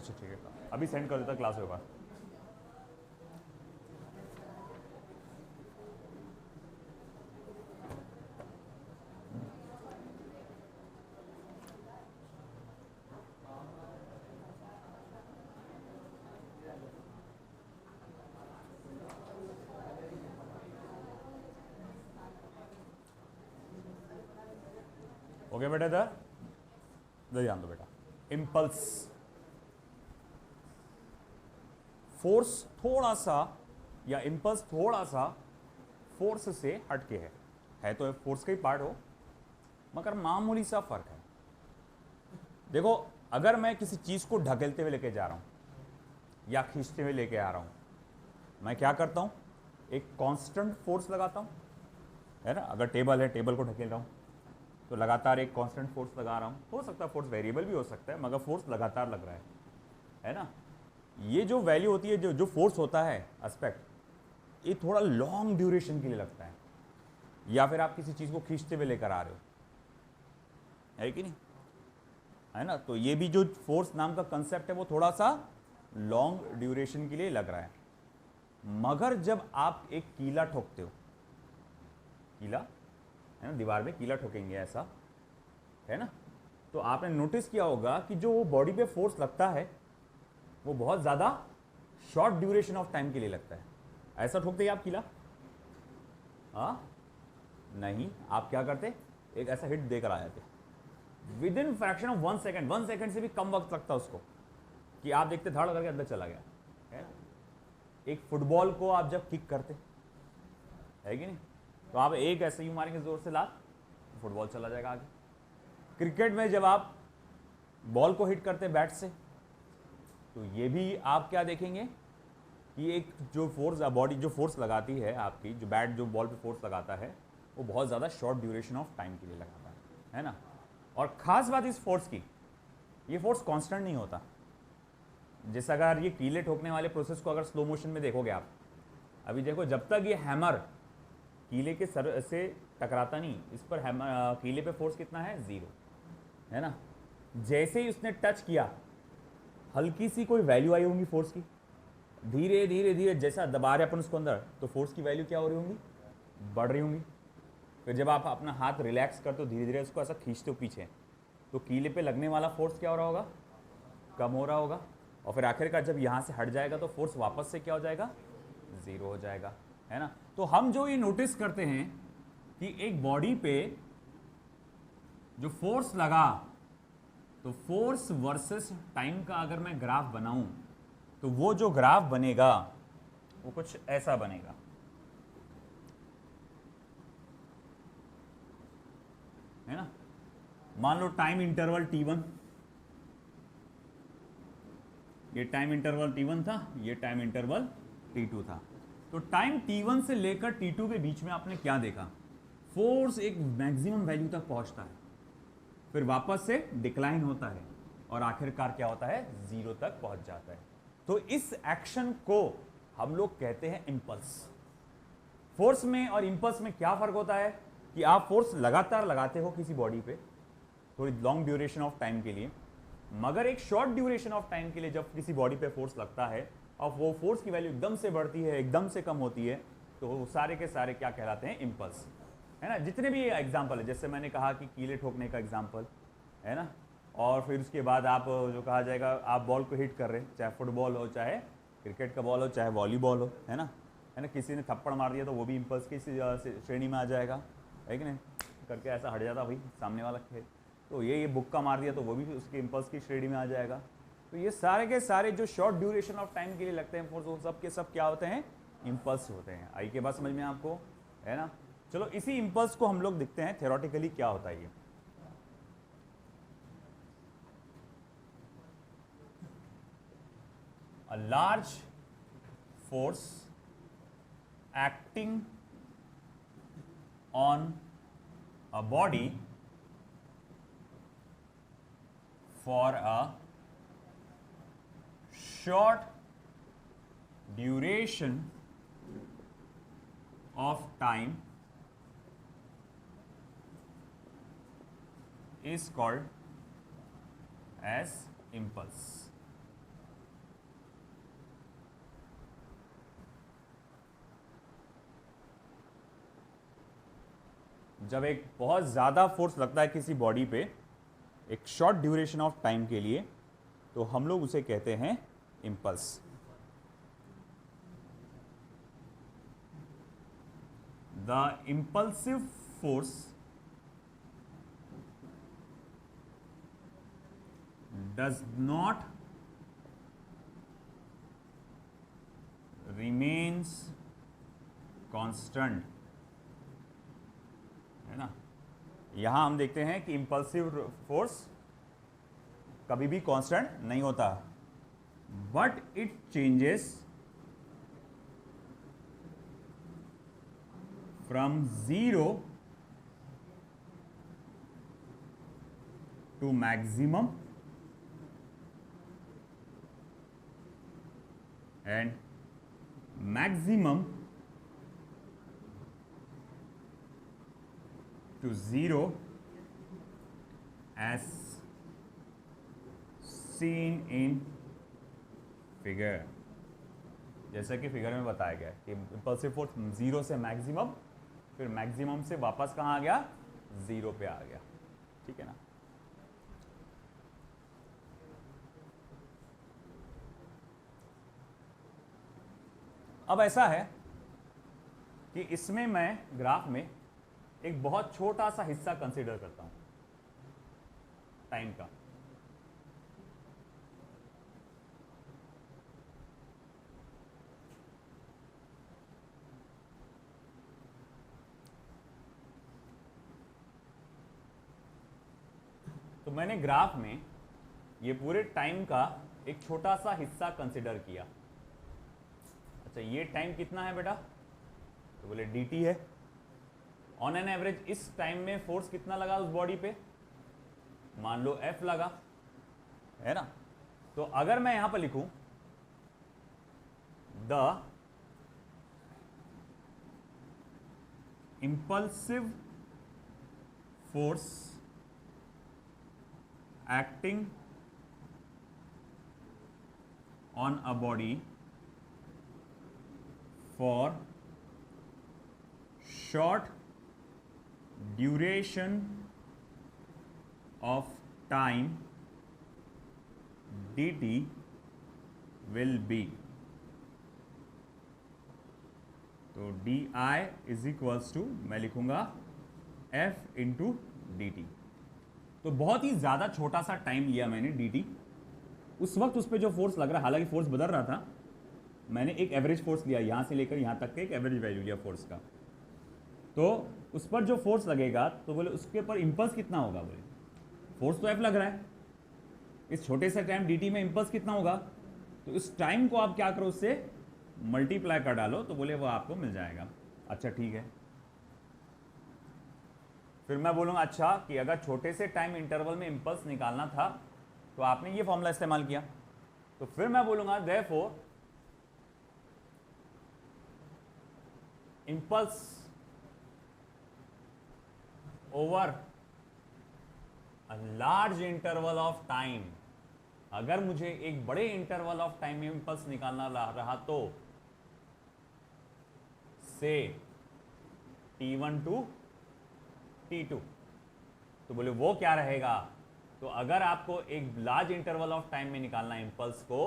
अच्छा ठीक है, अभी सेंड कर देता, क्लास होगा। ओके बेटा, इधर ध्यान दो बेटा। इम्पल्स, फोर्स थोड़ा सा, या इम्पल्स थोड़ा सा फोर्स से हटके है तो फोर्स का ही पार्ट हो, मगर मामूली सा फर्क है। देखो, अगर मैं किसी चीज को ढकेलते हुए लेके जा रहा हूं या खींचते हुए लेके आ रहा हूं, मैं क्या करता हूं, एक कांस्टेंट फोर्स लगाता हूं, है ना। अगर टेबल है, टेबल को ढकेल रहा हूं तो लगातार एक कांस्टेंट फोर्स लगा रहा हूं। हो सकता है फोर्स वेरिएबल भी हो सकता है, मगर फोर्स लगातार लग रहा है ना। ये जो वैल्यू होती है, जो फोर्स होता है एस्पेक्ट, ये थोड़ा लॉन्ग ड्यूरेशन के लिए लगता है, या फिर आप किसी चीज को खींचते हुए लेकर आ रहे हो, है कि नहीं, है ना। तो ये भी जो फोर्स नाम का कंसेप्ट है वो थोड़ा सा लॉन्ग ड्यूरेशन के लिए लग रहा है। मगर जब आप एक कीला ठोकते हो, कीला है ना, दीवार में कीला ठोकेंगे ऐसा, है ना, तो आपने नोटिस किया होगा कि जो वो बॉडी पे फोर्स लगता है वो बहुत ज़्यादा शॉर्ट ड्यूरेशन ऑफ टाइम के लिए लगता है। ऐसा ठोकते ही आप कीला, हाँ नहीं, आप क्या करते, एक ऐसा हिट देकर आ जाते, with in fraction of 1 second, 1 second से भी कम वक्त लगता उसको, कि आप देखते धड़ करके अंदर चला गया, है ना। एक फुटबॉल को आप जब किक करते, है कि नहीं, तो आप एक ऐसे ही मारेंगे जोर से लात, फुटबॉल चला जाएगा आगे। क्रिकेट में जब आप बॉल को हिट करते बैट से, तो ये भी आप क्या देखेंगे कि एक जो फोर्स बॉडी जो फोर्स लगाती है आपकी, जो बैट जो बॉल पे फोर्स लगाता है, वो बहुत ज़्यादा शॉर्ट ड्यूरेशन ऑफ टाइम के लिए लगाता है ना। और ख़ास बात इस फोर्स की, ये फोर्स कांस्टेंट नहीं होता। जैसे अगर ये कीले ठोकने वाले प्रोसेस को अगर स्लो मोशन में देखोगे आप, अभी देखो, जब तक ये हैमर कीले के सर से टकराता नहीं, इस पर हैमर कीले पे फोर्स कितना है, 0, है ना। जैसे ही उसने टच किया, हल्की सी कोई वैल्यू आई होंगी फोर्स की, धीरे धीरे धीरे जैसा दबा रहे अपन उसको अंदर, तो फोर्स की वैल्यू क्या हो रही होंगी, बढ़ रही होंगी। फिर जब आप अपना हाथ रिलैक्स करते हो, धीरे धीरे उसको ऐसा खींचते हो पीछे, तो कीले पे लगने वाला फोर्स क्या हो रहा होगा, कम हो रहा होगा। और फिर आखिरकार जब यहाँ से हट जाएगा तो फोर्स वापस से क्या हो जाएगा, 0 हो जाएगा, है ना। तो हम जो ये नोटिस करते हैं कि एक बॉडी पे जो फोर्स लगा, तो फोर्स वर्सेस टाइम का अगर मैं ग्राफ बनाऊं, तो वो जो ग्राफ बनेगा वो कुछ ऐसा बनेगा, है ना। मान लो टाइम इंटरवल T1, ये टाइम इंटरवल T1 था, ये टाइम इंटरवल T2 था। तो टाइम T1 से लेकर T2 के बीच में आपने क्या देखा, फोर्स एक मैक्सिमम वैल्यू तक पहुंचता है, फिर वापस से डिक्लाइन होता है, और आखिरकार क्या होता है, 0 तक पहुंच जाता है। तो इस एक्शन को हम लोग कहते हैं इंपल्स। फोर्स में और इंपल्स में क्या फर्क होता है कि आप फोर्स लगातार लगाते हो किसी बॉडी पे थोड़ी लॉन्ग ड्यूरेशन ऑफ टाइम के लिए, मगर एक शॉर्ट ड्यूरेशन ऑफ टाइम के लिए जब किसी बॉडी पे फोर्स लगता है और वो फोर्स की वैल्यू एकदम से बढ़ती है, एकदम से कम होती है, तो वो सारे के सारे क्या कहलाते हैं, इंपल्स, है ना। जितने भी एग्जाम्पल है, जैसे मैंने कहा कि कीले ठोकने का एग्जाम्पल, है ना, और फिर उसके बाद आप जो कहा जाएगा, आप बॉल को हिट कर रहे हैं, चाहे फुटबॉल हो, चाहे क्रिकेट का बॉल हो, चाहे वॉलीबॉल हो, है ना, किसी ने थप्पड़ मार दिया तो वो भी इंपल्स की श्रेणी में आ जाएगा, है कि नहीं, करके ऐसा हट जाता भाई सामने वाला खेल। तो ये बुक्का मार दिया तो वो भी उसके इंपल्स की श्रेणी में आ जाएगा। तो ये सारे के सारे जो शॉर्ट ड्यूरेशन ऑफ टाइम के लिए लगते हैं फोर्स, वो सब के सब क्या होते हैं, इंपल्स होते हैं। आई के बात समझ में आपको, है ना। चलो इसी इंपल्स को हम लोग देखते हैं थ्योरेटिकली क्या होता है। ये a large force acting on a body for a short duration of time is called as impulse. जब एक बहुत ज़्यादा फोर्स लगता है किसी बॉडी पे एक शॉर्ट ड्यूरेशन ऑफ टाइम के लिए, तो हम लोग उसे कहते हैं impulse. The impulsive force does not remains constant, है ना। यहां हम देखते हैं कि इंपल्सिव फोर्स कभी भी कांस्टेंट नहीं होता, but it changes from 0 to maximum and maximum to 0 as seen in figure। जैसा कि फिगर में बताया गया कि इंपल्सिव फोर्स 0 से मैक्सिमम, फिर मैक्सिमम से वापस कहाँ आ गया, 0 पे आ गया, ठीक है ना। अब ऐसा है कि इसमें मैं ग्राफ में एक बहुत छोटा सा हिस्सा कंसीडर करता हूं टाइम का। तो मैंने ग्राफ में ये पूरे टाइम का एक छोटा सा हिस्सा कंसीडर किया। अच्छा, ये टाइम कितना है बेटा, तो बोले dt है। ऑन एन एवरेज इस टाइम में फोर्स कितना लगा उस बॉडी पे, मान लो F लगा, है ना। तो अगर मैं यहां पर लिखूं the impulsive force acting on a body for short duration of time dt will be, तो di इज इक्वल्स टू मैं लिखूंगा f इंटू डी टी। तो बहुत ही ज़्यादा छोटा सा टाइम लिया मैंने dt। उस वक्त उस पर जो फोर्स लग रहा, हालांकि फोर्स बदल रहा था, मैंने एक एवरेज फोर्स लिया, यहाँ से लेकर यहाँ तक के एक एवरेज वैल्यू लिया फोर्स का। तो उस पर जो फोर्स लगेगा, तो बोले उसके ऊपर इंपल्स कितना होगा, बोले फोर्स तो F लग रहा है, इस छोटे से टाइम dt में इंपल्स कितना होगा, तो इस टाइम को आप क्या करो, उससे मल्टीप्लाई कर डालो, तो बोले वो आपको मिल जाएगा। अच्छा ठीक है, फिर मैं बोलूँगा अच्छा कि अगर छोटे से टाइम इंटरवल में इंपल्स निकालना था तो आपने ये फॉर्मूला इस्तेमाल किया, तो फिर मैं बोलूँगा therefore impulse over a large interval of time, अगर मुझे एक बड़े इंटरवल ऑफ टाइम में इंपल्स निकालना रहा तो से T1 टू T2, तो बोले वो क्या रहेगा, तो अगर आपको एक लार्ज इंटरवल ऑफ टाइम में निकालना है इंपल्स को,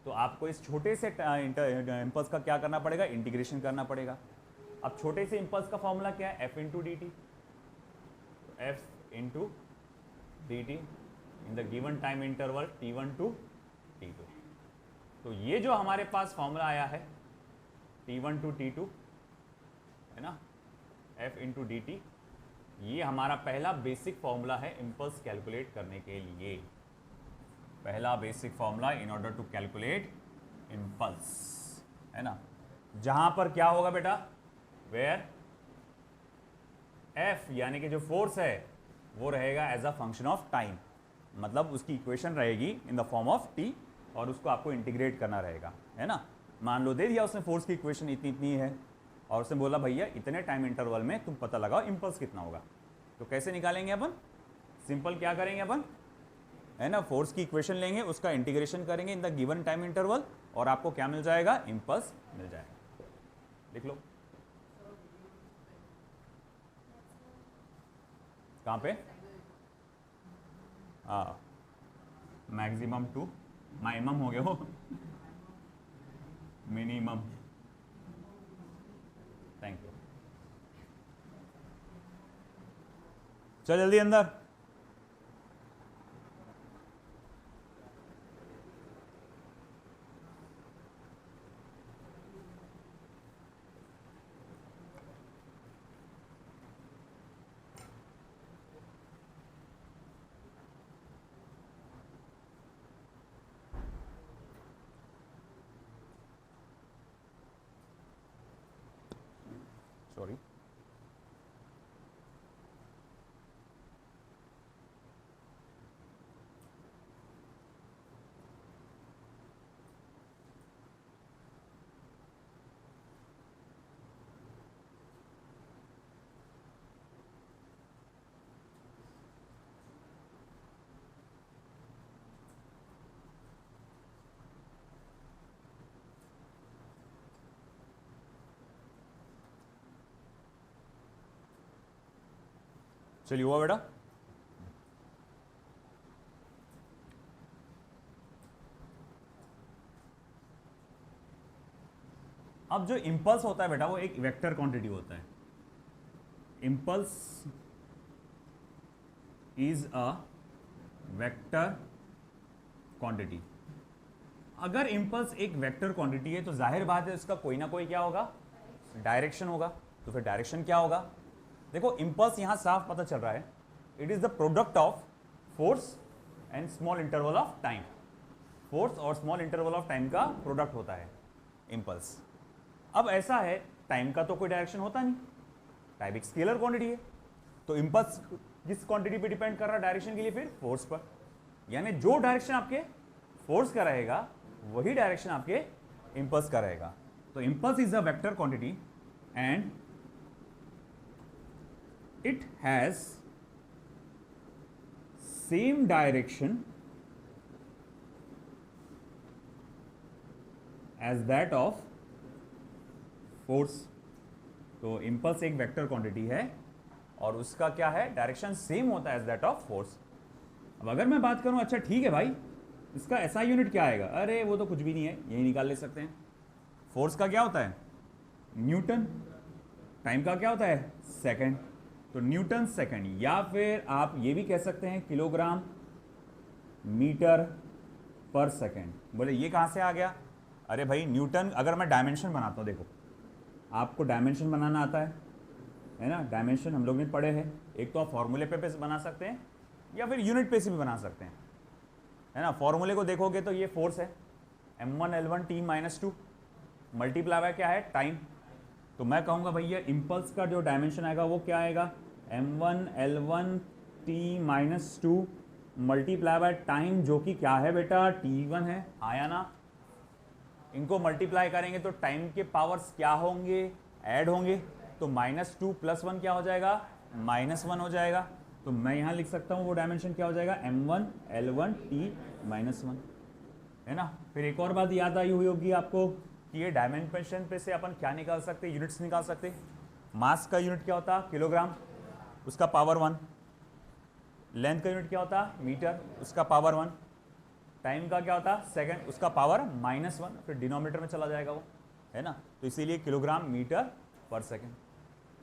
तो आपको इस छोटे से इंपल्स का क्या करना पड़ेगा, इंटीग्रेशन करना पड़ेगा। अब छोटे से इंपल्स का फॉर्मूला क्या है, F into D T, F into D T in the given time interval T1 to T2। तो ये जो हमारे पास फॉर्मूला आया है T1 टू T2, है ना, F इंटू डी टी, ये हमारा पहला बेसिक फॉर्मूला है इंपल्स कैलकुलेट करने के लिए, पहला basic formula in order to calculate impulse, है ना। जहां पर क्या होगा बेटा, वेयर F यानी कि जो फोर्स है वो रहेगा as a function of time, मतलब उसकी इक्वेशन रहेगी in the form of t, और उसको आपको इंटीग्रेट करना रहेगा, है ना। मान लो दे दिया उसने फोर्स की इक्वेशन इतनी इतनी है, और उसने बोला भैया इतने टाइम इंटरवल में तुम पता लगाओ इंपल्स कितना होगा। तो कैसे निकालेंगे अपन, सिंपल क्या करेंगे अपन, है ना, फोर्स की इक्वेशन लेंगे, उसका इंटीग्रेशन करेंगे इन द गिवन टाइम इंटरवल, और आपको क्या मिल जाएगा, इंपल्स मिल जाएगा। लिख लो। कहाँ पे? हाँ, मैक्सिमम टू माइमम हो गया वो, मिनिमम। Thank you. चल जल्दी अंदर। सॉरी। चलिए हुआ बेटा। अब जो इंपल्स होता है बेटा वो एक वेक्टर क्वांटिटी होता है। Impulse is a vector quantity. अगर इंपल्स एक वेक्टर क्वांटिटी है तो जाहिर बात है उसका कोई ना कोई क्या होगा, डायरेक्शन होगा। तो फिर डायरेक्शन क्या होगा? देखो इंपल्स यहां साफ पता चल रहा है, it is the product of force and small interval of time. Force और स्मॉल इंटरवल ऑफ टाइम का प्रोडक्ट होता है इंपल्स। अब ऐसा है, टाइम का तो कोई डायरेक्शन होता नहीं, टाइम एक स्केलर क्वांटिटी है, तो इंपल्स किस क्वांटिटी पे डिपेंड कर रहा है डायरेक्शन के लिए? फिर फोर्स पर। यानी जो डायरेक्शन आपके फोर्स का रहेगा वही डायरेक्शन आपके इंपल्स का रहेगा। तो impulse is a vector quantity and it has same direction as that of force. तो इंपल्स एक वेक्टर क्वांटिटी है और उसका क्या है, डायरेक्शन सेम होता है एज दैट ऑफ फोर्स। अब अगर मैं बात करूं, अच्छा ठीक है भाई इसका एसआई यूनिट क्या आएगा? अरे वो तो कुछ भी नहीं है, यही निकाल ले सकते हैं। फोर्स का क्या होता है? न्यूटन। टाइम का क्या होता है? सेकंड। तो न्यूटन सेकंड, या फिर आप ये भी कह सकते हैं किलोग्राम मीटर पर सेकंड। बोले ये कहां से आ गया? अरे भाई न्यूटन, अगर मैं डायमेंशन बनाता हूं, देखो आपको डायमेंशन बनाना आता है ना? डायमेंशन हम लोग ने पढ़े हैं। एक तो आप फॉर्मूले पे बना सकते हैं या फिर यूनिट पे से भी बना सकते हैं, है ना? फॉर्मूले को देखोगे तो ये फोर्स है m1L1T-2 मल्टीप्लाई बाय क्या है? टाइम। तो मैं कहूँगा भैया इंपल्स का जो डायमेंशन आएगा वो क्या आएगा? m1L1T-2 मल्टीप्लाई बाय टाइम, जो कि क्या है बेटा? T1 है। आया ना? इनको मल्टीप्लाई करेंगे तो टाइम के पावर्स क्या होंगे? ऐड होंगे। तो -2 + 1 क्या हो जाएगा? -1 हो जाएगा। तो मैं यहाँ लिख सकता हूँ वो डायमेंशन क्या हो जाएगा? m1L1T-1, है ना? फिर एक और बात याद आई हुई होगी आपको कि ये डायमेंशन पे से अपन क्या निकाल सकते हैं? यूनिट्स निकाल सकते हैं। मास का यूनिट क्या होता? किलोग्राम, उसका पावर 1। लेंथ का यूनिट क्या होता? मीटर, उसका पावर 1। टाइम का क्या होता? सेकंड, उसका पावर -1। फिर डिनोमिनेटर में चला जाएगा वो, है ना? तो इसीलिए किलोग्राम मीटर पर सेकंड।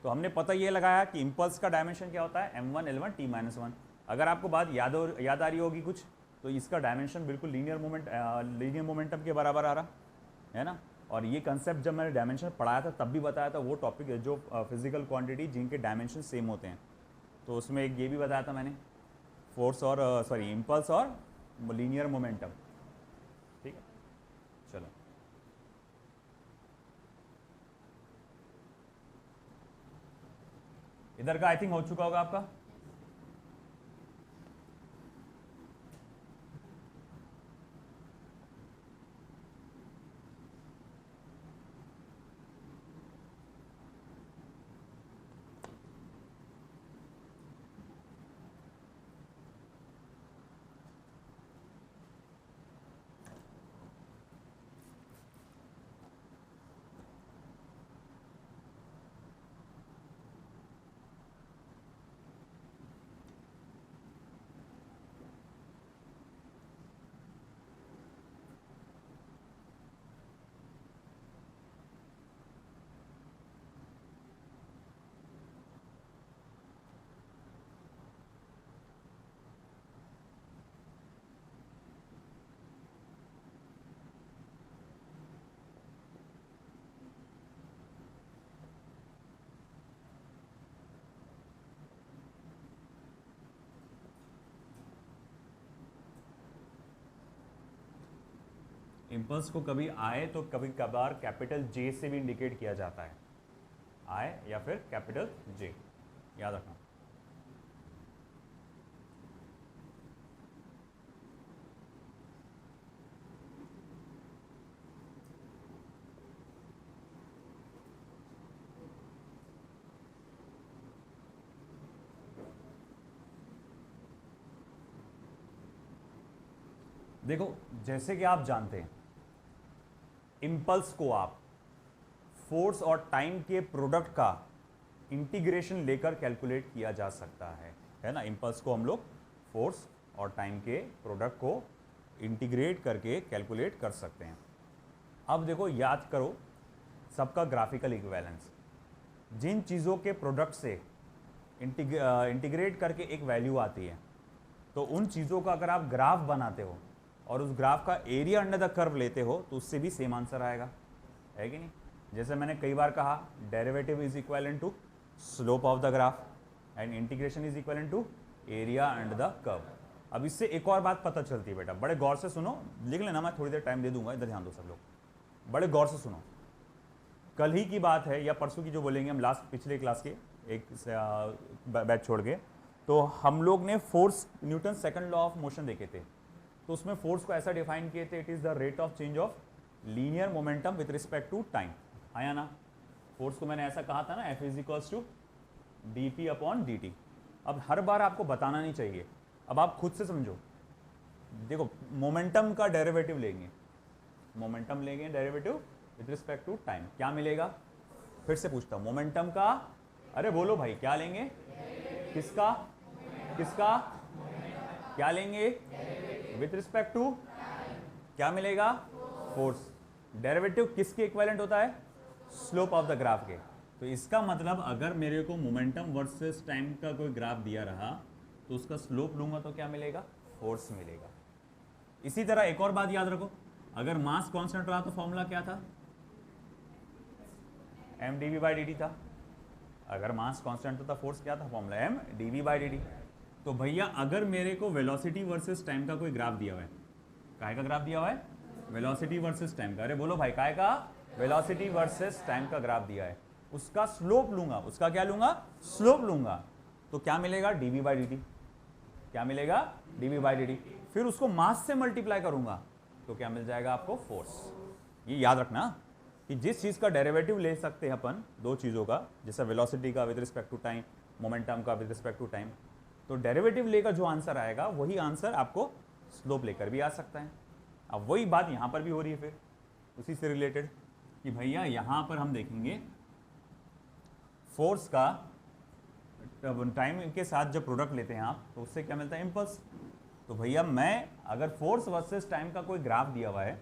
तो हमने पता ये लगाया कि इंपल्स का डायमेंशन क्या होता है? m1L1T-1। अगर आपको बात याद आ रही होगी कुछ, तो इसका डायमेंशन बिल्कुल लीनियर मोमेंटम के बराबर आ रहा है ना? और ये कंसेप्ट जब मैंने डायमेंशन पढ़ाया था तब भी बताया था, वो टॉपिक है जो फिजिकल क्वांटिटी जिनके डायमेंशन सेम होते हैं। तो उसमें एक ये भी बताया था मैंने, फोर्स और इंपल्स और लीनियर मोमेंटम। ठीक है, चलो इधर का आई थिंक हो चुका होगा आपका। इम्पल्स को कभी आई तो कभी कभार कैपिटल जे से भी इंडिकेट किया जाता है, आई या फिर कैपिटल जे, याद रखना। देखो जैसे कि आप जानते हैं इम्पल्स को आप फोर्स और टाइम के प्रोडक्ट का इंटीग्रेशन लेकर कैलकुलेट किया जा सकता है ना। इम्पल्स को हम लोग फोर्स और टाइम के प्रोडक्ट को इंटीग्रेट करके कैलकुलेट कर सकते हैं। अब देखो याद करो सबका ग्राफिकल इक्विवेलेंस, जिन चीज़ों के प्रोडक्ट से इंटीग्रेट करके एक वैल्यू आती है, तो उन चीज़ों का अगर आप ग्राफ बनाते हो और उस ग्राफ का एरिया अंडर द कर्व लेते हो तो उससे भी सेम आंसर आएगा, है कि नहीं। जैसे मैंने कई बार कहा derivative is equal to slope of the graph and integration is equal to area under the curve. अब इससे एक और बात पता चलती है बेटा, बड़े गौर से सुनो, लिख लेना, मैं थोड़ी देर टाइम दे दूंगा, इधर ध्यान दो सब लोग, बड़े गौर से सुनो। कल ही की बात है या परसों की जो बोलेंगे हम, लास्ट पिछले क्लास के एक बैच छोड़ के, तो हम लोग ने force Newton second law of motion देखे थे। तो उसमें फोर्स को ऐसा डिफाइन किए थे, it is the rate of change of linear momentum with respect to time, आया ना। फोर्स को मैंने ऐसा कहा था ना, F is equals to D P upon D T. अब हर बार आपको बताना नहीं चाहिए, अब आप खुद से समझो। देखो मोमेंटम का डेरिवेटिव लेंगे, मोमेंटम लेंगे derivative with respect to time, क्या मिलेगा। फिर से पूछता हूं, मोमेंटम का, अरे बोलो भाई, क्या लेंगे, किसका किसका, क्या लेंगे, विथ रिस्पेक्ट टू, क्या मिलेगा, फोर्स। डेरिवेटिव किसके इक्विवेलेंट होता है, स्लोप ऑफ द ग्राफ के। तो इसका मतलब अगर मेरे को मोमेंटम वर्सेस टाइम का कोई ग्राफ दिया रहा तो उसका स्लोप लूंगा तो क्या मिलेगा, फोर्स मिलेगा। इसी तरह एक और बात याद रखो, अगर मास कांस्टेंट रहा तो फॉर्मूला क्या था, M D V by D T था। अगर मास कांस्टेंट था फोर्स क्या था, formula M D V by D T. तो भैया अगर मेरे को वेलोसिटी वर्सेस टाइम का कोई ग्राफ दिया हुआ है, काय का ग्राफ दिया हुआ है, वेलोसिटी वर्सेस टाइम का, अरे बोलो भाई काय का, वेलोसिटी वर्सेस टाइम का ग्राफ दिया है, उसका स्लोप लूंगा, उसका क्या लूंगा, स्लोप लूंगा, तो क्या मिलेगा, डीवी बाई डी टी। क्या मिलेगा, डीवी बाई डी टी। फिर उसको मास से मल्टीप्लाई करूंगा तो क्या मिल जाएगा आपको, फोर्स। ये याद रखना कि जिस चीज का डेरिवेटिव ले सकते हैं अपन, दो चीजों का, जैसे वेलोसिटी का with respect to time, momentum का विद रिस्पेक्ट टू टाइम, तो डेरिवेटिव लेकर जो आंसर आएगा वही आंसर आपको स्लोप लेकर भी आ सकता है। अब वही बात यहां पर भी हो रही है, फिर उसी से रिलेटेड कि भैया यहां पर हम देखेंगे फोर्स का टाइम के साथ जब प्रोडक्ट लेते हैं आप, तो उससे क्या मिलता है, इम्पल्स। तो भैया मैं अगर फोर्स वर्सेस टाइम का कोई ग्राफ दिया हुआ है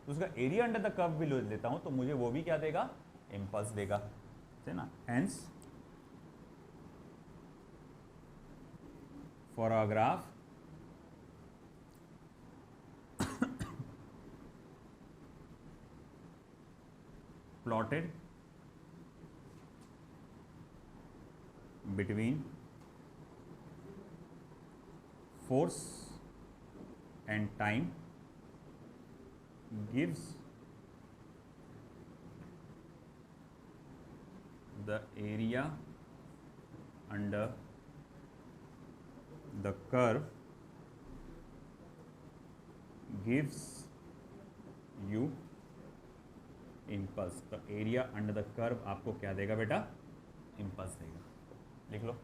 तो उसका एरिया अंडर द कर्व भी ले लेता हूं तो मुझे वो भी क्या देगा, इम्पल्स देगा, है ना। Hence for a graph plotted between force and time gives the area under the curve gives you impulse। तो एरिया अंडर द कर्व आपको क्या देगा बेटा, इम्पल्स देगा, लिख लो।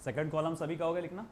सेकंड कॉलम सभी का होगा लिखना।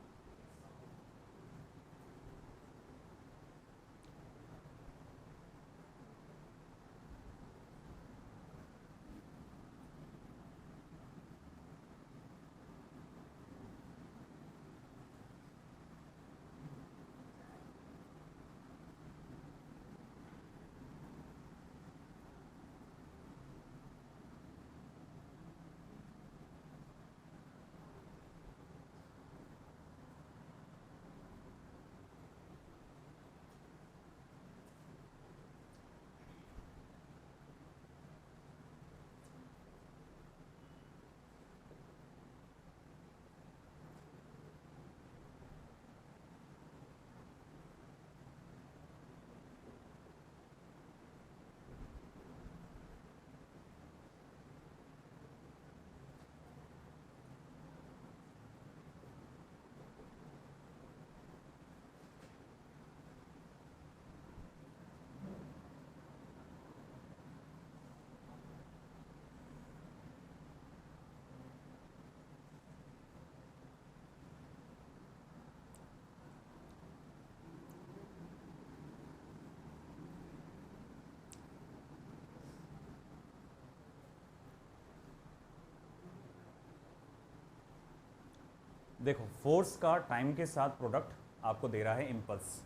देखो, फोर्स का टाइम के साथ प्रोडक्ट आपको दे रहा है इम्पल्स।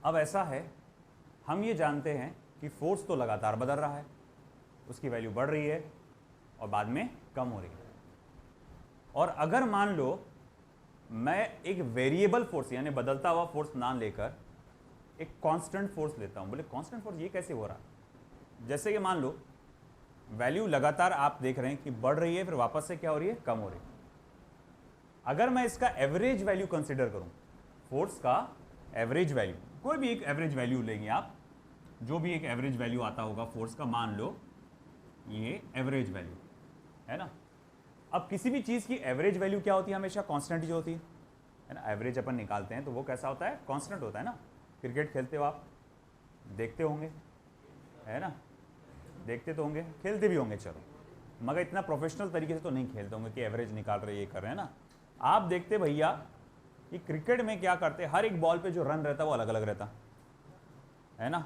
अब ऐसा है, हम ये जानते हैं कि फोर्स तो लगातार बदल रहा है, उसकी वैल्यू बढ़ रही है और बाद में कम हो रही है। और अगर मान लो मैं एक वेरिएबल फोर्स यानी बदलता हुआ फोर्स ना लेकर एक कांस्टेंट फोर्स लेता हूं, बोले कांस्टेंट फोर्स ये कैसे हो रहा है? जैसे कि मान लो वैल्यू लगातार आप देख रहे हैं कि बढ़ रही है, फिर वापस से क्या हो रही है, कम हो रही है। अगर मैं इसका एवरेज वैल्यू कंसीडर करूं, फोर्स का एवरेज वैल्यू, कोई भी एक एवरेज वैल्यू लेंगे आप, जो भी एक एवरेज वैल्यू आता होगा फोर्स का, मान लो ये एवरेज वैल्यू है ना। अब किसी भी चीज की एवरेज वैल्यू क्या होती है, हमेशा कांस्टेंट ही होती है ना। एवरेज अपन निकालते हैं तो वो कैसा होता है, कांस्टेंट होता है ना। क्रिकेट खेलते हो आप, देखते होंगे है ना, देखते तो होंगे, खेलते भी होंगे, चलो, मगर इतना प्रोफेशनल तरीके से तो नहीं खेलते होंगे कि एवरेज निकाल रहे ये कर रहे हैं ना। आप देखते भैया कि क्रिकेट में क्या करते हैं, हर एक बॉल पे जो रन रहता है वो अलग अलग रहता है ना।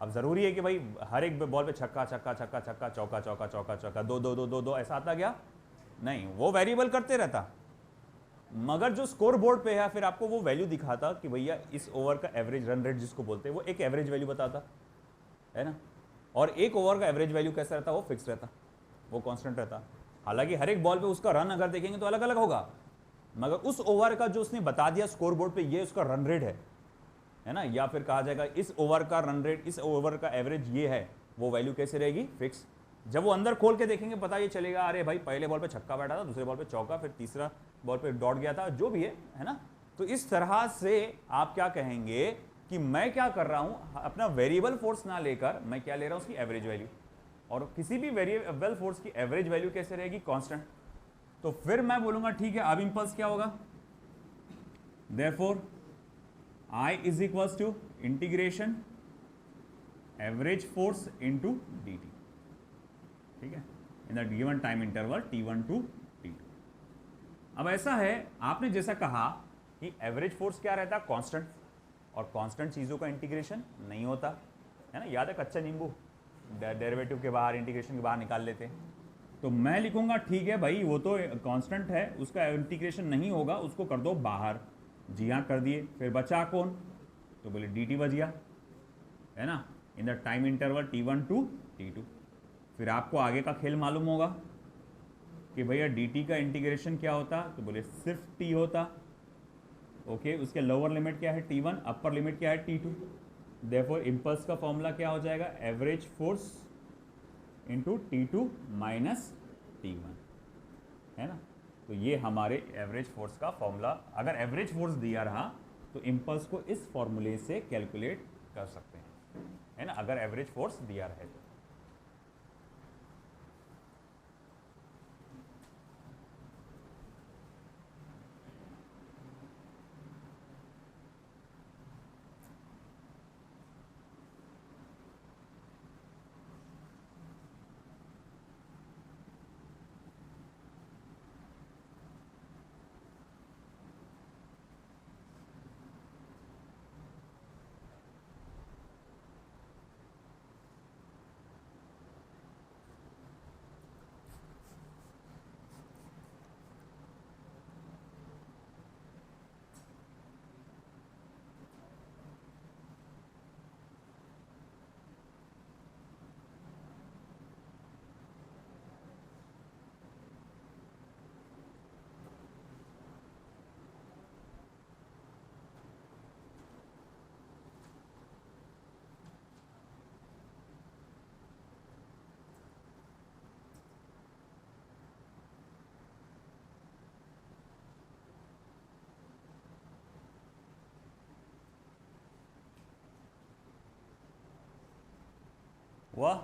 अब जरूरी है कि भाई हर एक बॉल पे छक्का छक्का छक्का छक्का, चौका चौका चौका चौका, दो दो दो दो दो ऐसा आता क्या? नहीं, वो वेरिएबल करते रहता। मगर जो स्कोर बोर्ड पे है फिर आपको वो वैल्यू दिखाता कि भैया इस ओवर का एवरेज रन रेट जिसको बोलते हैं, वो एक एवरेज वैल्यू बताता है ना। और एक ओवर का एवरेज वैल्यू कैसा रहता, वो फिक्स रहता, वो कांस्टेंट रहता। हालांकि हर एक बॉल पे उसका रन अगर देखेंगे तो अलग अलग होगा, मगर उस ओवर का जो उसने बता दिया स्कोर बोर्ड पे ये उसका रन रेट है ना, या फिर कहा जाएगा इस ओवर का रन रेट, इस ओवर का एवरेज ये है, वो वैल्यू कैसे रहेगी, फिक्स। जब वो अंदर खोल के देखेंगे पता ये चलेगा, अरे भाई पहले बॉल पे छक्का बैठा था, दूसरे बॉल पे चौका, फिर तीसरा बॉल पे डॉट गया था, जो भी है ना। तो इस तरह से आप क्या कहेंगे कि मैं क्या कर रहा हूं, अपना वेरिएबल फोर्स ना लेकर मैं क्या ले रहा हूं, उसकी एवरेज वैल्यू। और किसी भी वेरिएबल फोर्स की एवरेज वैल्यू कैसे रहेगी, कांस्टेंट। तो फिर मैं बोलूंगा ठीक है, अब इंपल्स क्या होगा, therefore I is equals to integration average force into dt, ठीक है, in the given time interval t1 to t2। अब ऐसा है, आपने जैसा कहा कि एवरेज फोर्स क्या रहता है, कांस्टेंट, और कांस्टेंट चीजों का इंटीग्रेशन नहीं होता है ना। याद है कच्चा नींबू, डेरिवेटिव के बाहर, इंटीग्रेशन के बाहर निकाल लेते हैं। तो मैं लिखूंगा ठीक है भाई, वो तो कांस्टेंट है, उसका इंटीग्रेशन नहीं होगा, उसको कर दो बाहर। जी हाँ, कर दिए। फिर बचा कौन, तो बोले dt बच गया है ना, in the time interval t1 to t2। फिर आपको आगे का खेल मालूम होगा कि भैया dt का इंटीग्रेशन क्या होता, तो बोले सिर्फ t होता। ओके, उसके लोअर लिमिट क्या है t1, अपर लिमिट क्या है t2। देयरफॉर इंपल्स का फॉर्मूला क्या हो जाएगा, average force into t2 minus t1, है ना। तो ये हमारे एवरेज फोर्स का फॉर्मूला। अगर एवरेज फोर्स दिया रहा तो इंपल्स को इस फॉर्मूले से कैलकुलेट कर सकते हैं, है ना, अगर एवरेज फोर्स दिया रहे तो। हुआ?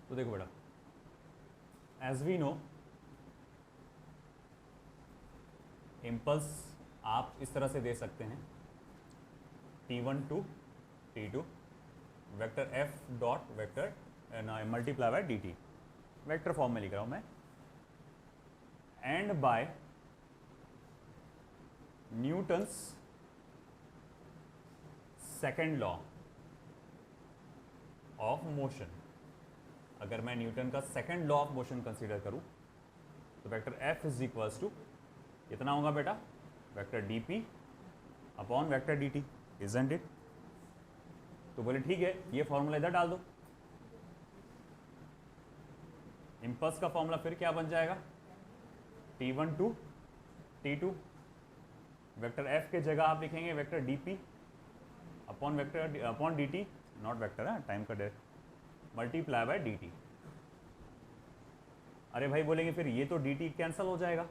तो देखो बेटा, एज वी नो इम्पल्स आप इस तरह से दे सकते हैं T1 to T2 vector F dot vector multiply by dt, vector form में लिख रहा हूं मैं, and by Newton's second law of motion. अगर मैं न्यूटन का second law of motion consider करूं तो vector F is equals to कितना होगा बेटा, vector dp upon vector dt, isn't it? तो बोले ठीक है, ये फॉर्मूला इधर डाल दो। इम्पल्स का फॉर्मूला फिर क्या बन जाएगा, T1 to T2 vector F के जगह आप लिखेंगे vector dp upon vector upon dt, not vector है, टाइम का डेट, मल्टीप्लाई बाय dt। अरे भाई बोलेंगे फिर ये तो dt कैंसल हो जाएगा,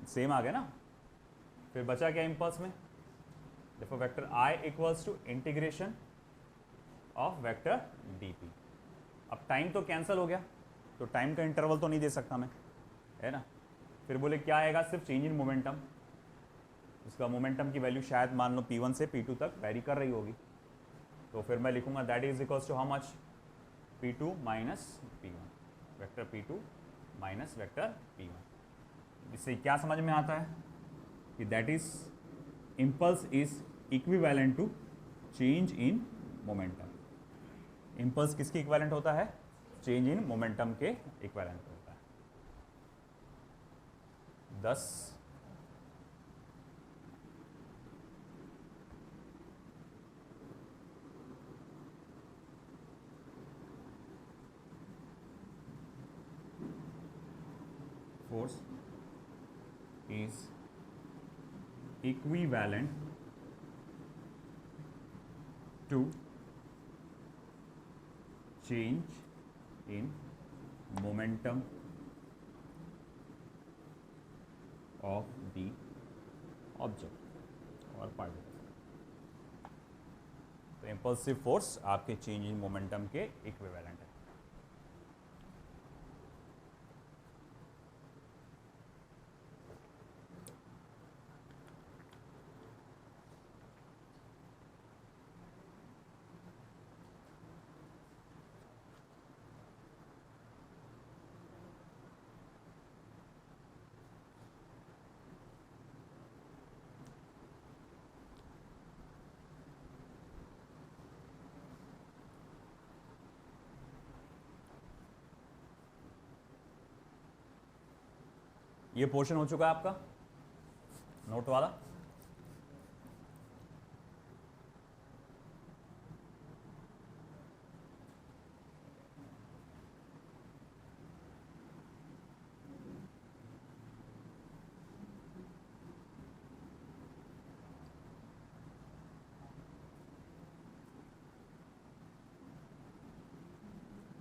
सेम आ गया ना, फिर बचा क्या इम्पल्स में, देखो vector I equals to integration of vector dp। अब टाइम तो कैंसल हो गया, तो टाइम का इंटरवल तो नहीं दे सकता मैं, है ना। फिर बोले क्या आएगा, सिर्फ चेंज इन मोमेंटम, उसका मोमेंटम की वैल्यू शायद मान लो P1 से P2 तक वेरी कर रही होगी, तो फिर मैं लिखूंगा that is equals to how much, P2 minus P1, vector P2 minus vector P1। इससे क्या समझ में आता है कि that is impulse is equivalent to change in momentum. Impulse किसके इक्विवेलेंट होता है, चेंज इन मोमेंटम के इक्विवेलेंट होता है। 10 force is equivalent to change in momentum of the object or particle। तो इम्पल्सिव फोर्स आपके चेंज इन मोमेंटम के equivalent है। ये पोर्शन हो चुका है आपका नोट वाला।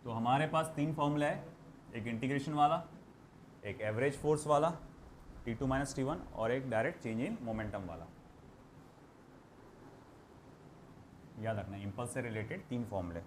तो हमारे पास 3 फॉर्मूला है, एक इंटीग्रेशन वाला, एक एवरेज फोर्स वाला T2 माइनस T1 और एक डायरेक्ट चेंज इन मोमेंटम वाला। याद रखना इम्पल्स से रिलेटेड 3 फॉर्मूले।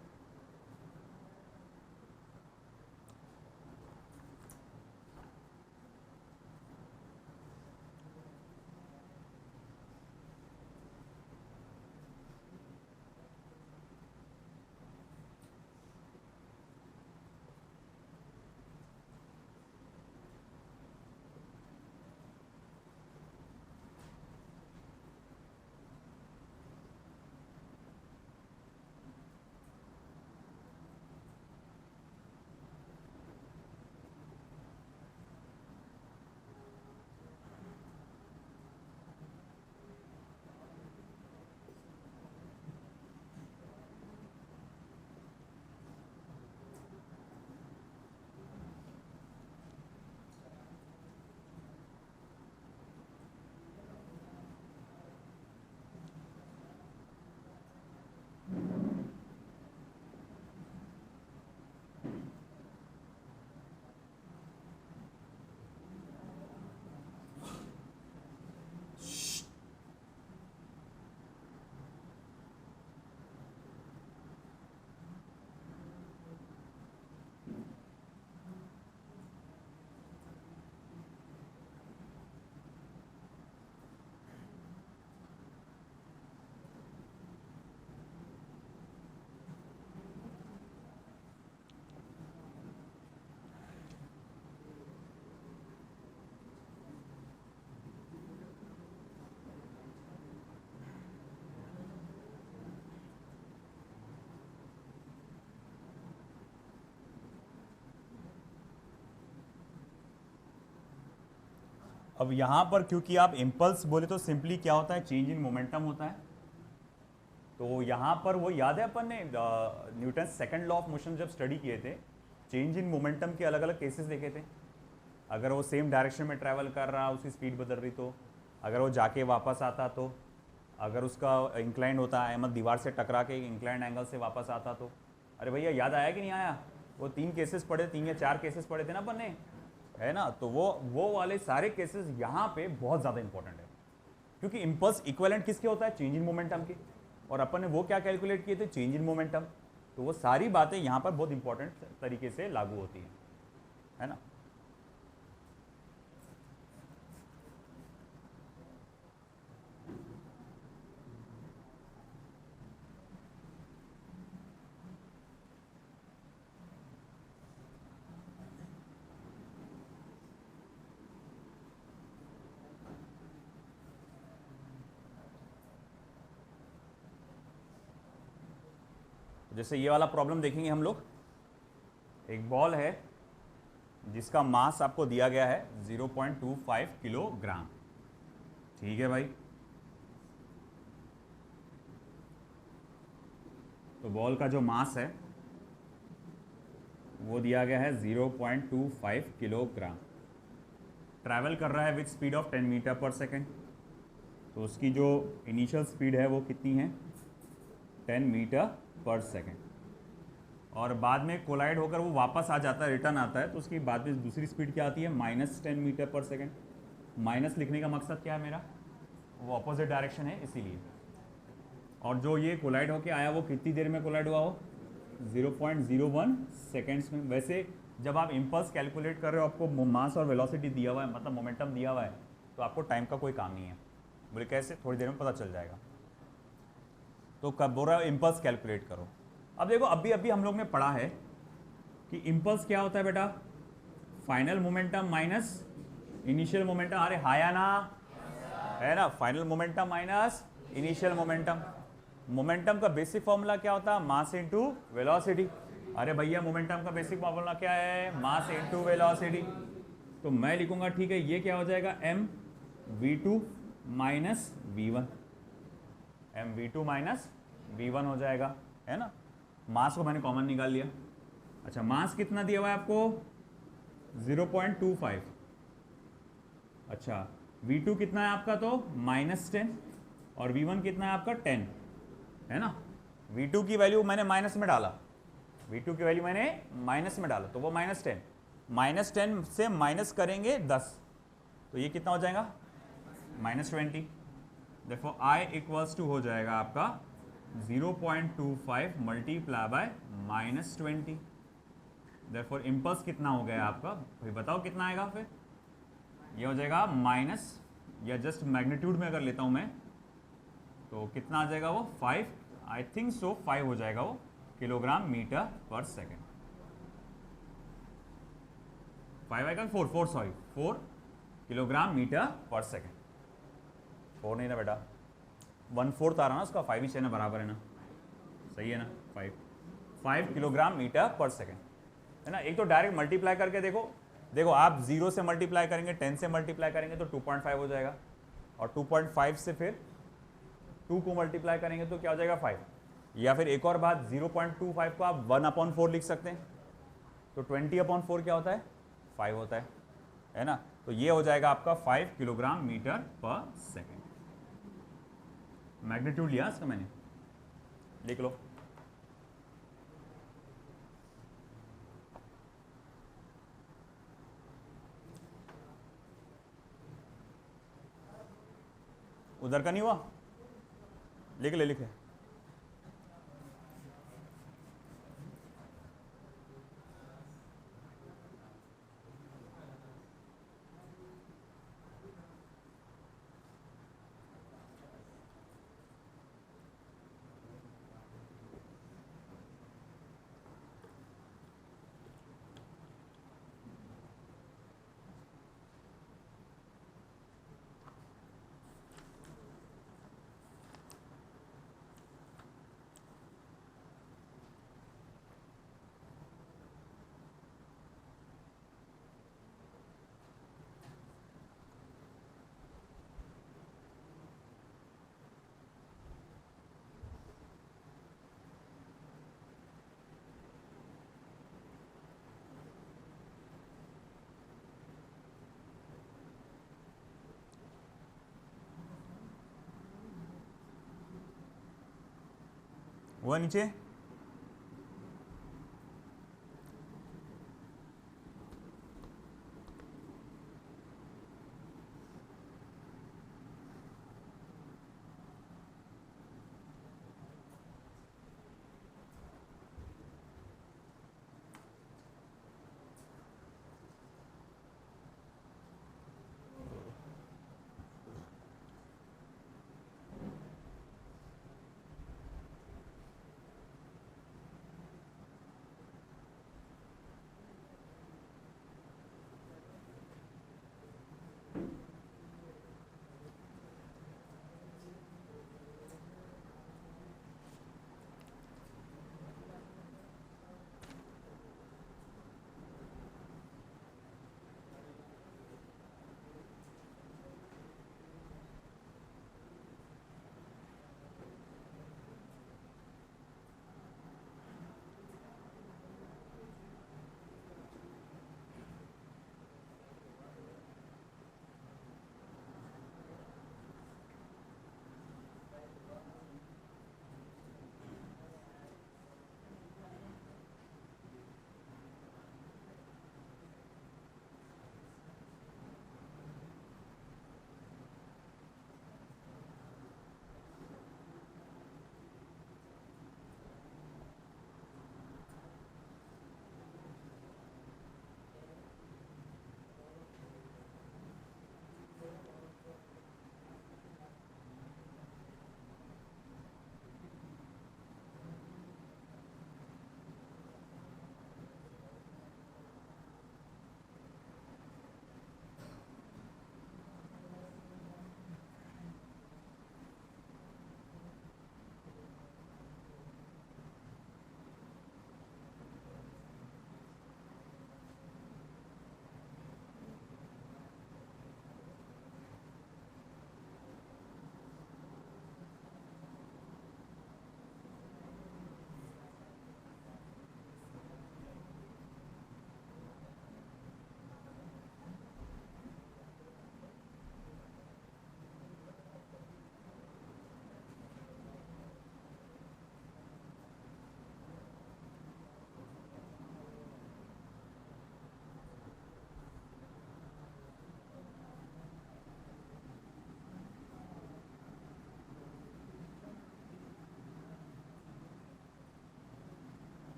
अब यहाँ पर क्योंकि आप इम्पल्स बोले तो सिंपली क्या होता है, चेंज इन मोमेंटम होता है। तो यहाँ पर वो याद है अपन ने Newton second law of motion जब स्टडी किए थे, चेंज इन मोमेंटम के अलग अलग केसेस देखे थे। अगर वो सेम डायरेक्शन में ट्रैवल कर रहा, उसकी स्पीड बदल रही, तो अगर वो जाके वापस आता, तो अगर उसका इंक्लाइन होता है, मतलब दीवार से टकरा के इंक्लाइन एंगल से वापस आता, तो अरे भैया याद आया कि नहीं आया? वो 3 केसेस पढ़े, 3 या 4 केसेस पढ़े थे ना अपन ने, है ना। तो वो वाले सारे केसेस यहाँ पे बहुत ज़्यादा इंपॉर्टेंट है, क्योंकि इम्पल्स इक्विवेलेंट किसके होता है, चेंज इन मोमेंटम के। और अपन ने वो क्या कैलकुलेट किए थे, चेंज इन मोमेंटम। तो वो सारी बातें यहाँ पर बहुत इंपॉर्टेंट तरीके से लागू होती हैं, है ना। जैसे ये वाला प्रॉब्लम देखेंगे हम लोग। एक बॉल है जिसका मास आपको दिया गया है 0.25 किलोग्राम, ठीक है भाई। तो बॉल का जो मास है वो दिया गया है 0.25 किलोग्राम। ट्रैवल कर रहा है with speed of 10 metre per second. तो उसकी जो इनिशियल स्पीड है वो कितनी है, 10 मीटर पर सेकेंड। और बाद में कोलाइड होकर वो वापस आ जाता है, रिटर्न आता है, तो उसकी बाद में दूसरी स्पीड क्या आती है, -10 मीटर पर सेकेंड। माइनस लिखने का मकसद क्या है मेरा, वो अपोजिट डायरेक्शन है इसीलिए। और जो ये कोलाइड होके आया वो कितनी देर में कोलाइड हुआ हो, 0.01 सेकेंड्स में। वैसे जब आप इम्पल्स कैलकुलेट कर रहे हो, आपको मास और वेलोसिटी दिया हुआ है, मतलब मोमेंटम दिया हुआ है, तो आपको टाइम का कोई काम नहीं है। बोले कैसे, थोड़ी देर में पता चल जाएगा। तो कब बोल रहा है इम्पल्स कैलकुलेट करो। अब देखो, अभी अभी हम लोग ने पढ़ा है कि इम्पल्स क्या होता है बेटा, final momentum minus initial momentum. अरे हाया ना, है ना, final momentum minus initial momentum. Momentum का बेसिक फॉर्मूला क्या होता है, मास इनटू वेलोसिटी। अरे भैया मोमेंटम का बेसिक फॉर्मूला क्या है, मास इनटू वेलोसिटी। तो मैं लिखूंगा, ठीक है, ये क्या हो जाएगा, mv2 minus v1, mv2 minus v1 हो जाएगा, है ना। मास को मैंने कॉमन निकाल लिया। अच्छा, मास कितना दिया हुआ है आपको, 0.25। अच्छा, v2 कितना है आपका, तो -10, और v1 कितना है आपका, 10, है ना। v2 की वैल्यू मैंने माइनस में डाला, v2 की वैल्यू मैंने माइनस में डाला, तो वो -10, -10 से माइनस करेंगे 10, तो ये कितना हो जाएगा, -20। देखो I इक्वल्स टू हो जाएगा आपका 0.25 मल्टीप्लाई बाय -20। देयरफॉर इम्पल्स कितना हो गया आपका, भाई बताओ कितना आएगा। फिर ये हो जाएगा माइनस, या जस्ट मैग्नीट्यूड में अगर लेता हूं मैं, तो कितना आ जाएगा वो, 5, आई थिंक सो 5 हो जाएगा वो, किलोग्राम मीटर पर सेकेंड। 5 आएगा, 4 किलोग्राम मीटर पर सेकेंड। 4 नहीं ना बेटा, 1/4 आ रहा ना उसका, 5 ही है ना, बराबर है ना, सही है ना, 5 किलोग्राम मीटर पर सेकेंड, है ना। एक तो डायरेक्ट मल्टीप्लाई करके देखो, देखो आप 0 से मल्टीप्लाई करेंगे, 10 से मल्टीप्लाई करेंगे तो 2.5 हो जाएगा, और 2.5 से फिर 2 को मल्टीप्लाई करेंगे तो क्या हो जाएगा, 5। या फिर एक और बात, 0.25 को आप 1/4 लिख सकते हैं, तो 20/4 क्या होता है, 5 होता है ना। तो ये हो जाएगा आपका 5 kilogram metre per second. Magnitude लिया इसका मैंने, लिख लो। उधर का नहीं हुआ, लिख ले, लिखे। हुआ नीचे?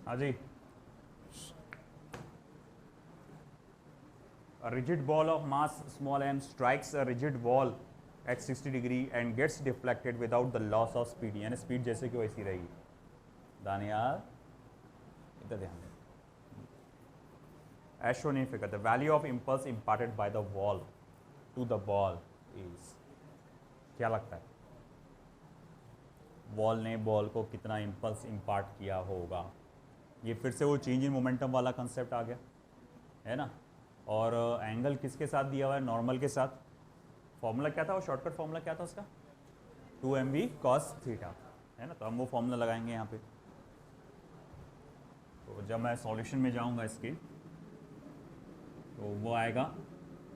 हाँ जी। A rigid ball of mass small m strikes a rigid wall at 60 degree and gets deflected without the loss of speed, यानी स्पीड जैसे कि वैसी रहेगी। दानियाल इधर ध्यान दें। As shown in figure, the value of impulse imparted by the wall to the ball is, क्या लगता है वॉल ने बॉल को कितना इम्पल्स इम्पार्ट किया होगा? ये फिर से वो चेंज इन मोमेंटम वाला कंसेप्ट आ गया है ना। और एंगल किसके साथ दिया हुआ है? नॉर्मल के साथ। फॉर्मूला क्या था? वो शॉर्टकट फॉर्मूला क्या था उसका? 2mv cos थीटा, है ना। तो हम वो फॉर्मूला लगाएंगे यहाँ पे। तो जब मैं सॉल्यूशन में जाऊँगा इसके, तो वो आएगा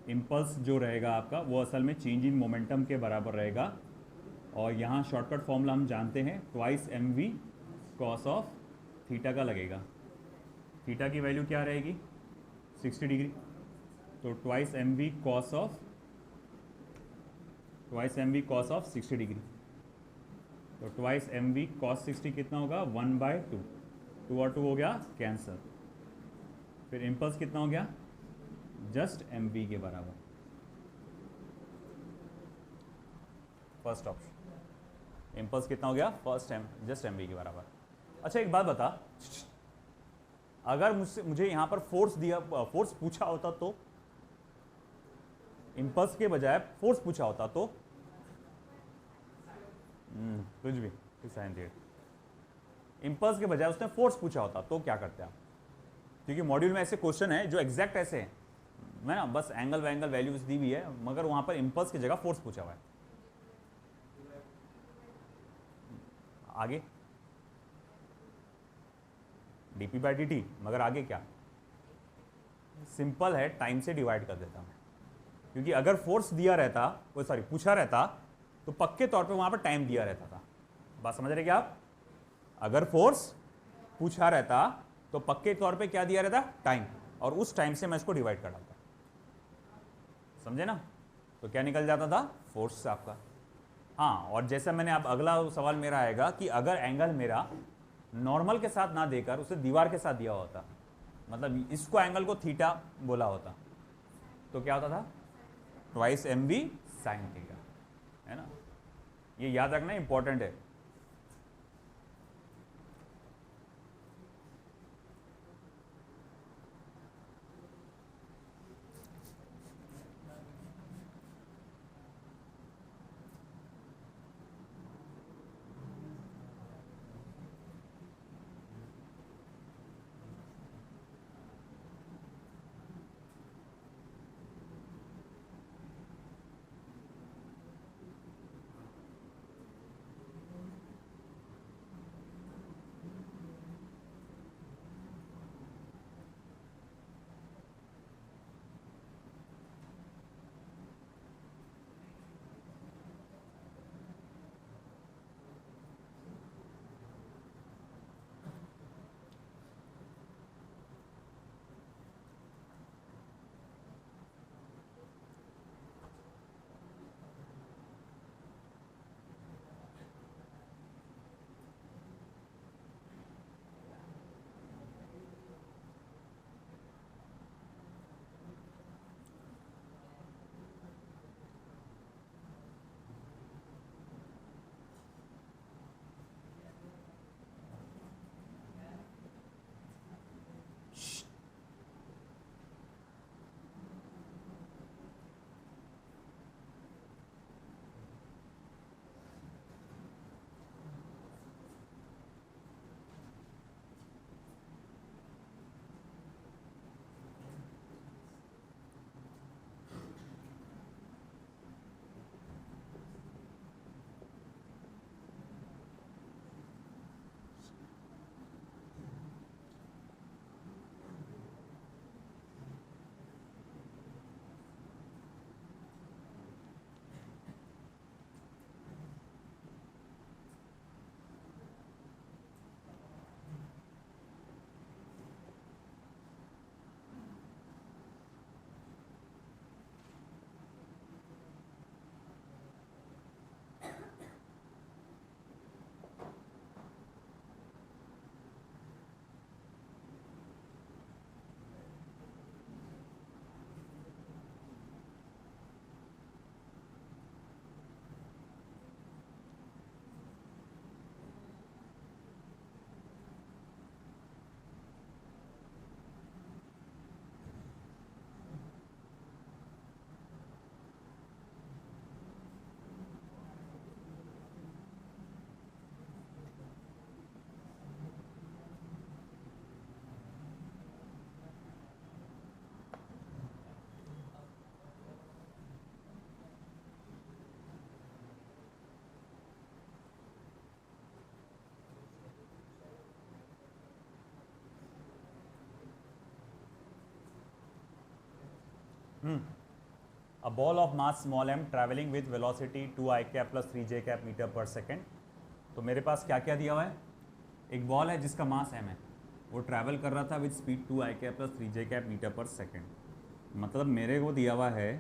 इम्पल्स जो रहेगा आपका वो असल में चेंज इन मोमेंटम के बराबर रहेगा। और यहाँ शॉर्टकट फॉर्मूला हम जानते हैं, twice mv cos of theta का लगेगा। थीटा की वैल्यू क्या रहेगी? 60 डिग्री। तो twice mv cos of 60 degree. तो ट्वाइस mv cos 60 कितना होगा? 1/2। 2 और 2 हो गया कैंसर। फिर इम्पल्स कितना हो गया? जस्ट mv के बराबर। फर्स्ट ऑप्शन इम्पल्स कितना हो गया? जस्ट mv के बराबर। अच्छा एक बात बता, अगर मुझे यहाँ पर फोर्स पूछा होता तो, इम्पल्स के बजाय फोर्स पूछा होता तो कुछ भी साइन दिए। इम्पल्स के बजाय उसने फोर्स पूछा होता तो क्या करते आप? क्योंकि मॉड्यूल में ऐसे क्वेश्चन है जो एग्जैक्ट ऐसे हैं, मैं ना बस एंगल वैंगल वैल्यूज दी हुई है, मगर वहां पर इम्पल्स की जगह फोर्स पूछा हुआ है। आगे डीपी बाई डी टी, मगर आगे क्या? सिंपल है, टाइम से डिवाइड कर देता मैं, क्योंकि अगर फोर्स दिया रहता, वो सॉरी पूछा रहता, तो पक्के तौर पे वहां पर टाइम दिया रहता था। बात समझ रहे क्या आप? अगर फोर्स पूछा रहता तो पक्के तौर पे क्या दिया रहता? टाइम, और उस टाइम से मैं इसको डिवाइड कर डालता। समझे ना? तो क्या निकल जाता था? फोर्स से आपका। हाँ, और जैसा मैंने, अब अगला सवाल मेरा आएगा कि अगर एंगल मेरा नॉर्मल के साथ ना देकर उसे दीवार के साथ दिया होता, मतलब इसको एंगल को थीटा बोला होता, तो क्या होता था? Twice m v sine theta, है ना? ये याद रखना इंपॉर्टेंट है। A ball of mass small m traveling with velocity 2 I cap plus 3 j cap metre per second. तो मेरे पास क्या क्या दिया हुआ है? एक बॉल है जिसका मास m है, वो ट्रैवल कर रहा था with speed 2 I cap plus 3 j cap metre per second. मतलब मेरे को दिया हुआ है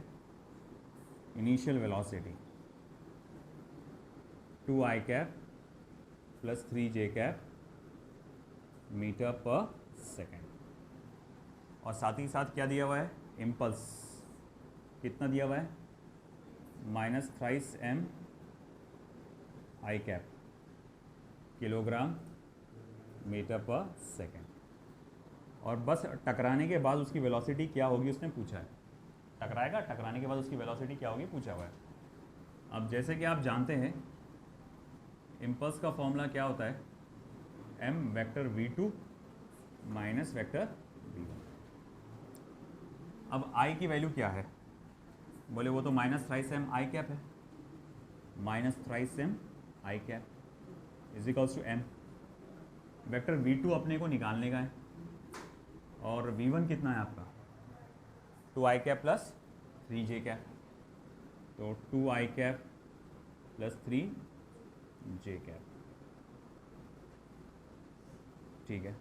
initial velocity 2 I cap plus 3 j cap metre per second, और साथ ही साथ क्या दिया हुआ है? इम्पल्स कितना दिया हुआ है? Minus thrice m i cap kilogram metre per second. और बस टकराने के बाद उसकी वेलोसिटी क्या होगी उसने पूछा है। टकराएगा, टकराने के बाद उसकी वेलोसिटी क्या होगी पूछा हुआ है। अब जैसे कि आप जानते हैं इम्पल्स का फॉर्मूला क्या होता है? m vector v2 minus vector v1। अब i की वैल्यू क्या है? बोले वो तो minus thrice m i cap है, minus thrice m i cap is equals to m. Vector v2 अपने को निकालने का है और v1 कितना है आपका? 2i cap plus 3j cap, तो 2i cap plus 3j cap. ठीक है,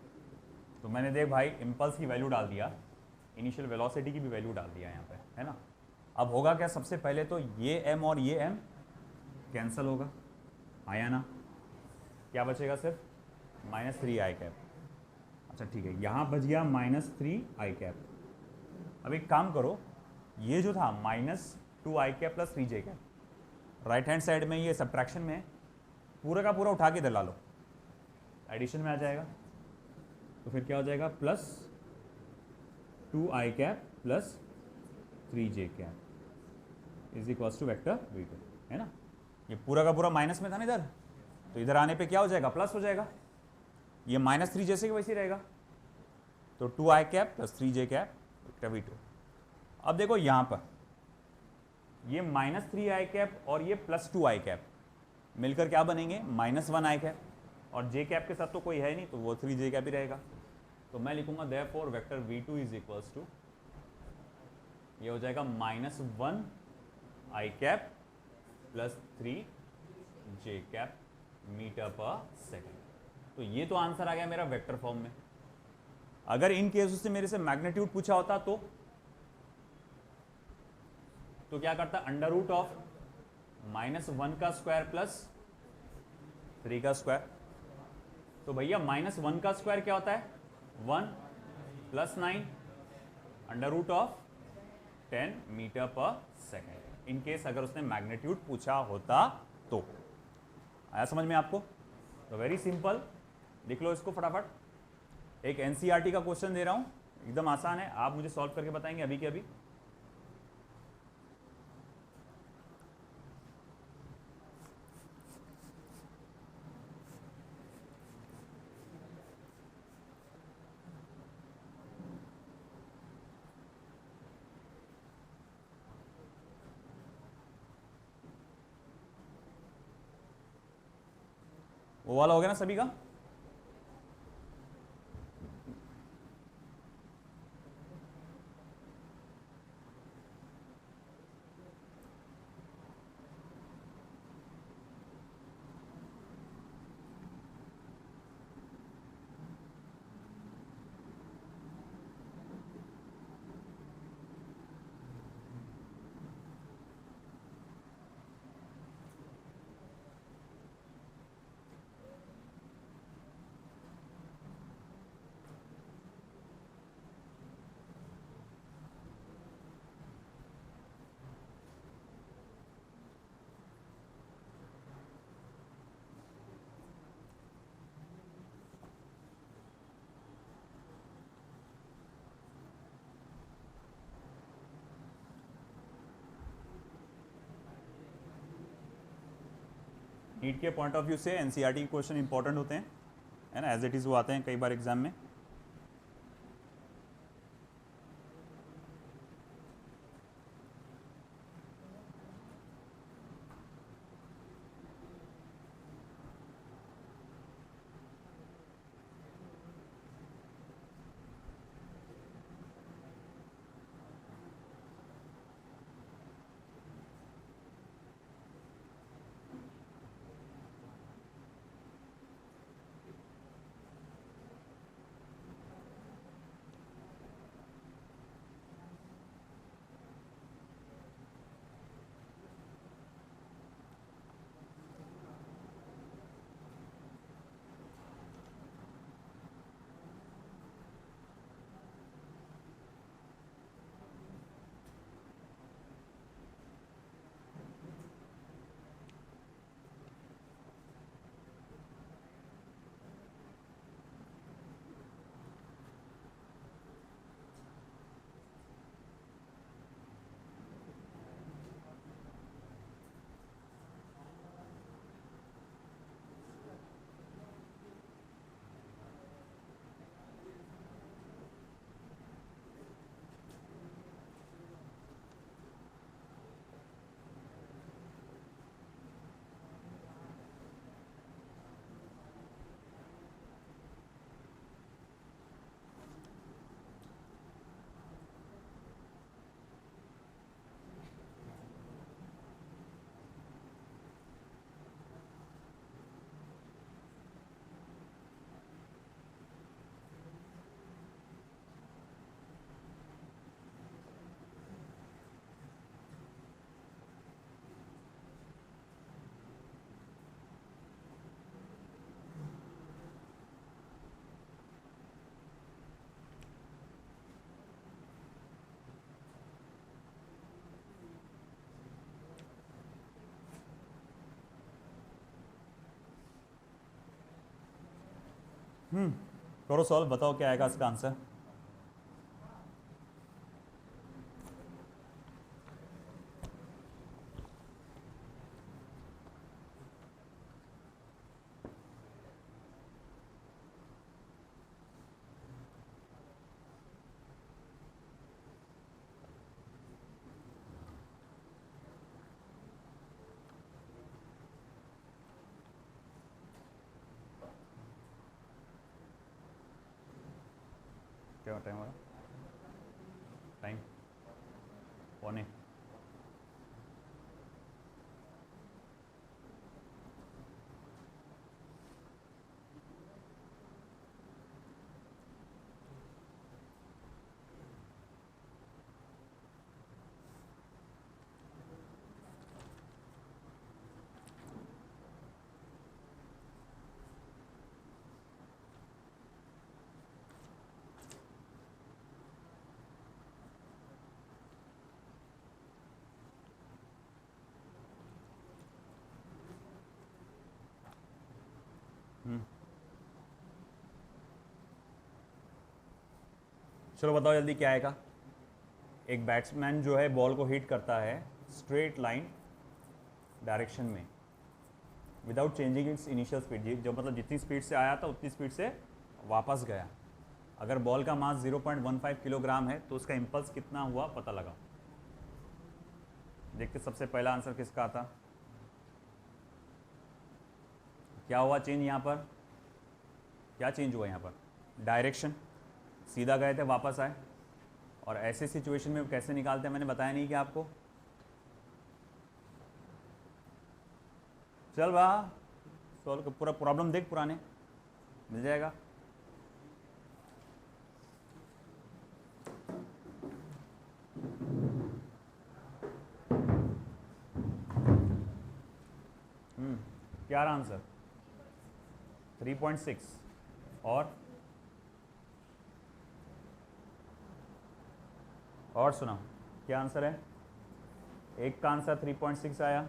तो मैंने देख भाई इम्पल्स की वैल्यू डाल दिया, इनिशियल वेलोसिटी की भी वैल्यू डाल दिया यहाँ पे, है ना। अब होगा क्या? सबसे पहले तो ये m और ये m कैंसिल होगा, आया ना? क्या बचेगा? सिर्फ माइनस 3i कैप। अच्छा ठीक है, यहाँ बच गया माइनस 3i कैप। अब एक काम करो, ये जो था minus 2i cap plus 3j cap, right hand side में ये सब्ट्रैक्शन में है, पूरा का पूरा उठा के इधर ला लो, एडिशन में आ जाएगा। तो फिर क्या हो जाएगा? Plus 2i cap plus 3j cap is equals to vector v2, है ना। ये पूरा का पूरा माइनस में था ना इधर, तो इधर आने पे क्या हो जाएगा? प्लस हो जाएगा। ये माइनस 3 जैसे कि वैसे ही रहेगा, तो 2i cap plus 3j cap vector v2। अब देखो यहाँ पर ये माइनस 3i कैप और ये प्लस 2i कैप मिलकर क्या बनेंगे? माइनस 1i कैप, और j कैप के साथ तो कोई है नहीं, तो वो 3j कैप ही रहेगा। तो मैं लिखूंगा therefore vector v2 is equals to, ये हो जाएगा minus 1i cap plus 3j cap metre per second. तो ये तो आंसर आ गया मेरा वेक्टर फॉर्म में। अगर इन केस उससे मेरे से मैग्नीट्यूड पूछा होता तो क्या करता? अंडर रूट ऑफ माइनस 1 का स्क्वायर प्लस 3 का स्क्वायर। तो भैया माइनस 1 का स्क्वायर क्या होता है? 1 plus 9 under root of 10 metre per second, in case अगर उसने मैग्नीट्यूड पूछा होता तो। आया समझ में आपको? तो वेरी सिंपल, लिख लो इसको फटाफट। एक एनसीईआरटी का क्वेश्चन दे रहा हूं, एकदम आसान है, आप मुझे सॉल्व करके बताएंगे अभी के अभी। वो वाला हो गया ना सभी का? नीट के पॉइंट ऑफ व्यू से एनसीईआरटी के क्वेश्चन इंपॉर्टेंट होते हैं, है ना, एज इट इज़ वो आते हैं कई बार एग्जाम में। करो सॉल्व, बताओ क्या आएगा इसका आंसर। क्या टाइम हो रहा, टाइम पौने। चलो बताओ जल्दी क्या आएगा। एक बैट्समैन जो है बॉल को हिट करता है स्ट्रेट लाइन डायरेक्शन में without changing it's initial speed, जो मतलब जितनी स्पीड से आया था उतनी स्पीड से वापस गया। अगर बॉल का मास 0.15 किलोग्राम है तो उसका इम्पल्स कितना हुआ पता लगा। देखते सबसे पहला आंसर किसका आता। क्या हुआ चेंज यहाँ पर, क्या चेंज हुआ यहाँ पर, डायरेक्शन, सीधा गए थे वापस आए। और ऐसे सिचुएशन में कैसे निकालते हैं मैंने बताया नहीं कि आपको। चल वाह सॉल्व, पूरा प्रॉब्लम देख पुराने मिल जाएगा। क्या रहा आंसर 3.6 और सुनाओ क्या आंसर है। एक का आंसर 3.6 आया,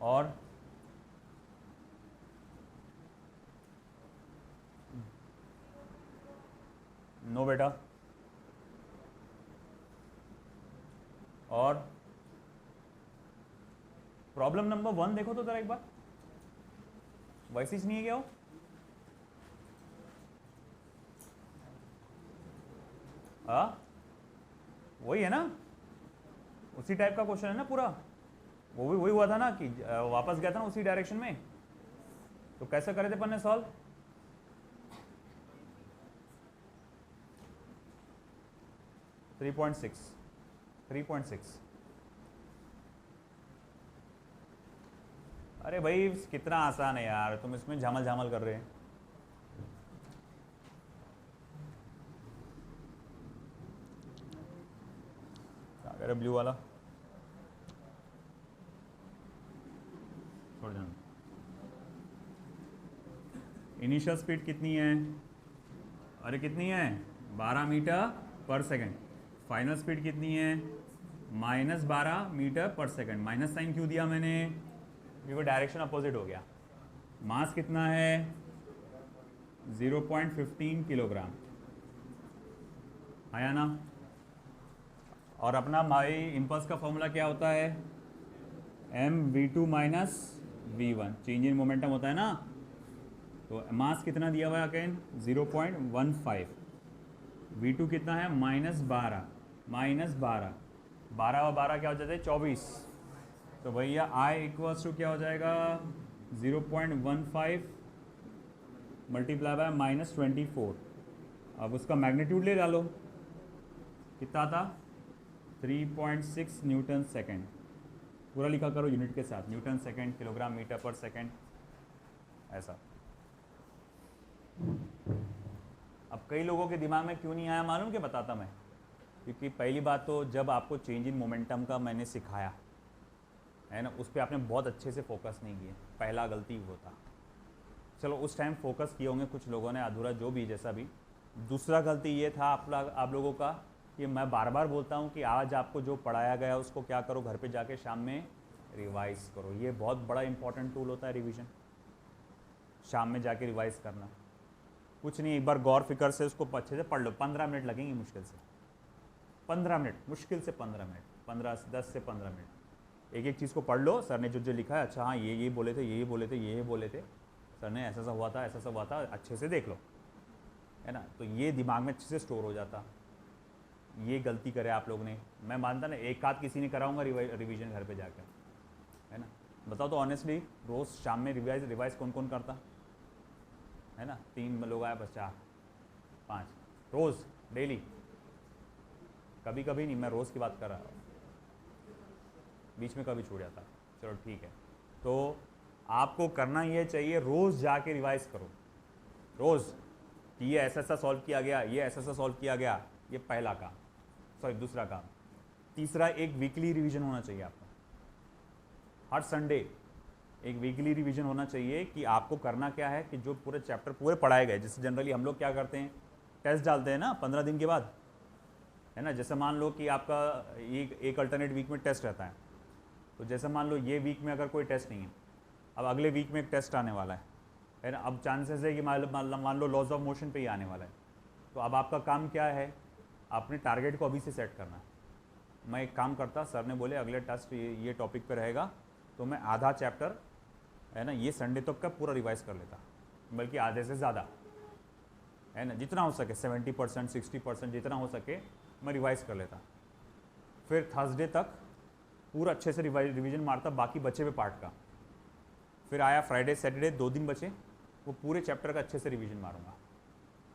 और नो बेटा, और प्रॉब्लम नंबर 1 देखो तो जरा एक बार, वैसे नहीं है क्या वो। वही है ना, उसी टाइप का क्वेश्चन है ना पूरा। वो भी वही हुआ था ना कि वापस गया था ना उसी डायरेक्शन में। तो कैसे करे थे अपन ने सॉल्व। Three point six. अरे भाई कितना आसान है यार, तुम इसमें झामल झामल कर रहे हैं। क्या करे ब्लू वाला, छोड़ जाना। इनिशियल स्पीड कितनी है, अरे कितनी है 12 मीटर पर सेकंड। फाइनल स्पीड कितनी है -12 मीटर पर सेकंड। माइनस साइन क्यों दिया मैंने, क्योंकि डायरेक्शन अपोजिट हो गया। मास कितना है 0.15 किलोग्राम, आया ना। और अपना भाई इम्पल्स का फॉर्मूला क्या होता है, mv2 minus v1, change in momentum होता है ना। तो मास कितना दिया हुआ है अगेन 0.15, v2 कितना है -12, -12 और 12 क्या हो जाता है 24। तो भैया I इक्वल्स टू क्या हो जाएगा 0.15 मल्टीप्लाई बाय -24। अब उसका मैग्नीट्यूड ले डालो, कितना था 3.6 न्यूटन सेकेंड। पूरा लिखा करो यूनिट के साथ, Newton second, kilogram metre per second, ऐसा। अब कई लोगों के दिमाग में क्यों नहीं आया मालूम, कि बताता मैं। क्योंकि पहली बात तो जब आपको चेंज इन मोमेंटम का मैंने सिखाया है ना, उस पर आपने बहुत अच्छे से फोकस नहीं किया, पहला गलती वो था। चलो उस टाइम फोकस किए होंगे कुछ लोगों ने, अधूरा जो भी जैसा भी। दूसरा गलती ये था आप लोगों का कि मैं बार बार बोलता हूँ कि आज आपको जो पढ़ाया गया उसको क्या करो, घर पे जाके शाम में रिवाइज करो। ये बहुत बड़ा इंपॉर्टेंट टूल होता है रिवीजन, शाम में जाके रिवाइज करना। कुछ नहीं, एक बार गौर फिक्र से उसको अच्छे से पढ़ लो, 15 मिनट लगेंगे मुश्किल से, 15 मिनट, मुश्किल से 15 मिनट, 10 से 15 मिनट। एक एक चीज़ को पढ़ लो, सर ने जो जो लिखा है, अच्छा हाँ ये बोले थे, ये बोले थे, ये बोले थे, सर ने ऐसा सा हुआ था, ऐसा सा हुआ था, अच्छे से देख लो, है ना। तो ये दिमाग में अच्छे से स्टोर हो जाता। ये गलती करे आप लोग ने, मैं मानता ना एक आध किसी ने कराऊंगा रिवीजन घर पे जाकर, है ना। बताओ तो ऑनेस्टली, रोज़ शाम में रिवाइज कौन कौन करता है ना। 3 लोग आए बस, 4 5 रोज़ डेली, कभी कभी नहीं, मैं रोज़ की बात कर रहा हूँ, बीच में कभी छूट जाता। चलो ठीक है, तो आपको करना ये चाहिए, रोज़ जाके रिवाइज करो, रोज़ कि ये ऐसा ऐसा सॉल्व किया गया, ये ऐसा ऐसा सॉल्व किया गया। ये पहला काम, सॉरी दूसरा काम। तीसरा, एक वीकली रिवीजन होना चाहिए आपका, हर संडे एक वीकली रिवीजन होना चाहिए कि आपको करना क्या है, कि जो पूरे चैप्टर पूरे पढ़ाए गए, जैसे जनरली हम लोग क्या करते हैं, टेस्ट डालते हैं ना 15 दिन के बाद, है ना। जैसे मान लो कि आपका एक अल्टरनेट वीक में टेस्ट रहता है, तो जैसे मान लो ये वीक में अगर कोई टेस्ट नहीं है, अब अगले वीक में एक टेस्ट आने वाला है ना। अब चांसेस है कि मान लो लॉज ऑफ मोशन पे ही आने वाला है। तो अब आपका काम क्या है, अपने टारगेट को अभी से सेट करना है। मैं एक काम करता, सर ने बोले अगले टेस्ट ये टॉपिक पे रहेगा, तो मैं आधा चैप्टर है ना ये संडे तक का पूरा रिवाइज कर लेता, बल्कि आधे से ज़्यादा, है ना, जितना हो सके 70% 60% जितना हो सके मैं रिवाइज कर लेता। फिर थर्सडे तक पूरा अच्छे से रिवीजन मारता बाकी बचे हुए पार्ट का। फिर आया फ्राइडे सैटरडे, 2 दिन बचे, वो पूरे चैप्टर का अच्छे से रिवीजन मारूंगा।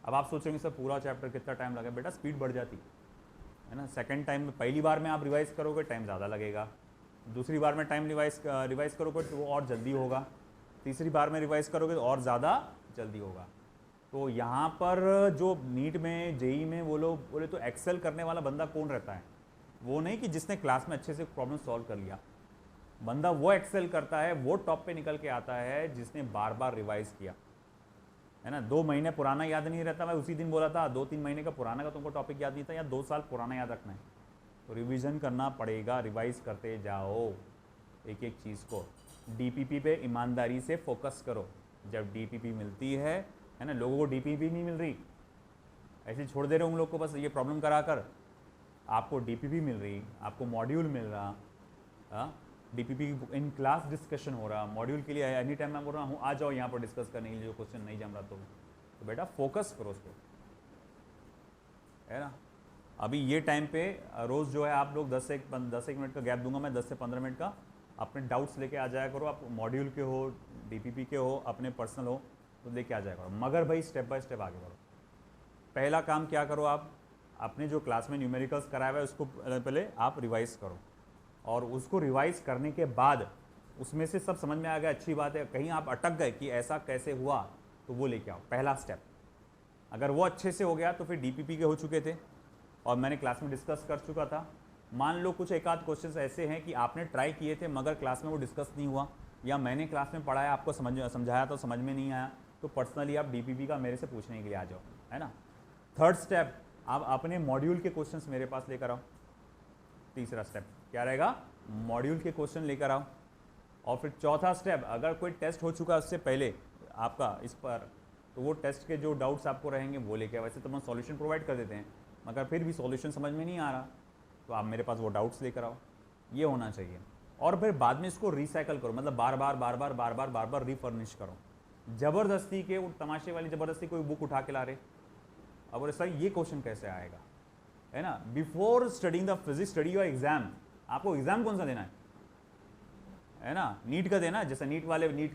अब आप सोचेंगे सर पूरा चैप्टर कितना टाइम लगे, बेटा स्पीड बढ़ जाती है ना। सेकंड टाइम में, पहली बार में आप रिवाइज करोगे टाइम ज़्यादा लगेगा, दूसरी बार में टाइम रिवाइज करोगे तो वो और जल्दी होगा, तीसरी बार में रिवाइज करोगे तो और ज़्यादा जल्दी होगा। तो यहाँ पर जो नीट में जेई में वो लोग बोले तो एक्सेल करने वाला बंदा कौन रहता है, वो नहीं कि जिसने क्लास में अच्छे से प्रॉब्लम सॉल्व कर लिया। बंदा वो एक्सेल करता है, वो टॉप पे निकल के आता है जिसने बार बार रिवाइज किया, है ना। 2 महीने पुराना याद नहीं रहता, मैं उसी दिन बोला था 2-3 महीने का पुराना का तुमको टॉपिक याद नहीं था, या 2 साल पुराना याद रखना है, तो रिवीजन करना पड़ेगा, रिवाइज करते जाओ एक एक चीज़ को। डीपीपी पे ईमानदारी से फोकस करो। जब डीपीपी मिलती है ना, लोगों को डीपीपी नहीं मिल रही, ऐसे छोड़ दे रहे उन लोग को बस ये प्रॉब्लम करा कर। आपको डीपीपी मिल रही, आपको मॉड्यूल मिल रहा, डीपीपी इन क्लास डिस्कशन हो रहा, मॉड्यूल के लिए एनी टाइम मैं बोल रहा हूँ आ जाओ यहाँ पर डिस्कस करने के लिए, जो क्वेश्चन नहीं जम रहा तो बेटा फोकस करो उस पर, है ना। अभी ये टाइम पे रोज़ जो है आप लोग 10 से 1 मिनट का गैप दूंगा मैं, 10 से 15 मिनट का, अपने डाउट्स लेके आ जाया करो। आप मॉड्यूल के हो, डीपीपी के हो, अपने पर्सनल हो, तो लेके आ जाया करो, मगर भाई स्टेप बाय स्टेप आगे बढ़ो। पहला काम क्या करो, आप अपने जो क्लास में न्यूमेरिकल्स कराया हुआ है उसको पहले आप रिवाइज करो, और उसको रिवाइज करने के बाद उसमें से सब समझ में आ गया, अच्छी बात है। कहीं आप अटक गए कि ऐसा कैसे हुआ, तो वो लेके आओ, पहला स्टेप। अगर वो अच्छे से हो गया तो फिर डीपीपी के हो चुके थे और मैंने क्लास में डिस्कस कर चुका था। मान लो कुछ एक आध क्वेश्चंस ऐसे हैं कि आपने ट्राई किए थे मगर क्लास में वो डिस्कस नहीं हुआ, या मैंने क्लास में पढ़ाया आपको समझाया तो समझ में नहीं आया, तो पर्सनली आप डीपीपी का मेरे से पूछने के लिए आ जाओ, है ना। थर्ड स्टेप, आप अपने मॉड्यूल के क्वेश्चंस मेरे पास लेकर आओ। तीसरा स्टेप क्या रहेगा, मॉड्यूल के क्वेश्चन लेकर आओ। और फिर चौथा स्टेप, अगर कोई टेस्ट हो चुका है उससे पहले आपका इस पर, तो वो टेस्ट के जो डाउट्स आपको रहेंगे वो लेके आओ। वैसे तो हम सॉल्यूशन प्रोवाइड कर देते हैं, मगर फिर भी सॉल्यूशन समझ में नहीं आ रहा तो आप मेरे पास वो डाउट्स लेकर आओ, ये होना चाहिए। और फिर बाद में इसको रिसाइकल करो, मतलब बार बार रिफर्निश करो। ज़बरदस्ती के तमाशे वाली ज़बरदस्ती कोई बुक उठा के ला रहे, अब बोले सर ये क्वेश्चन कैसे आएगा, है ना। Before studying the physics study your exam. आपको एग्जाम कौन सा देना है ना, नीट का देना, जैसे नीट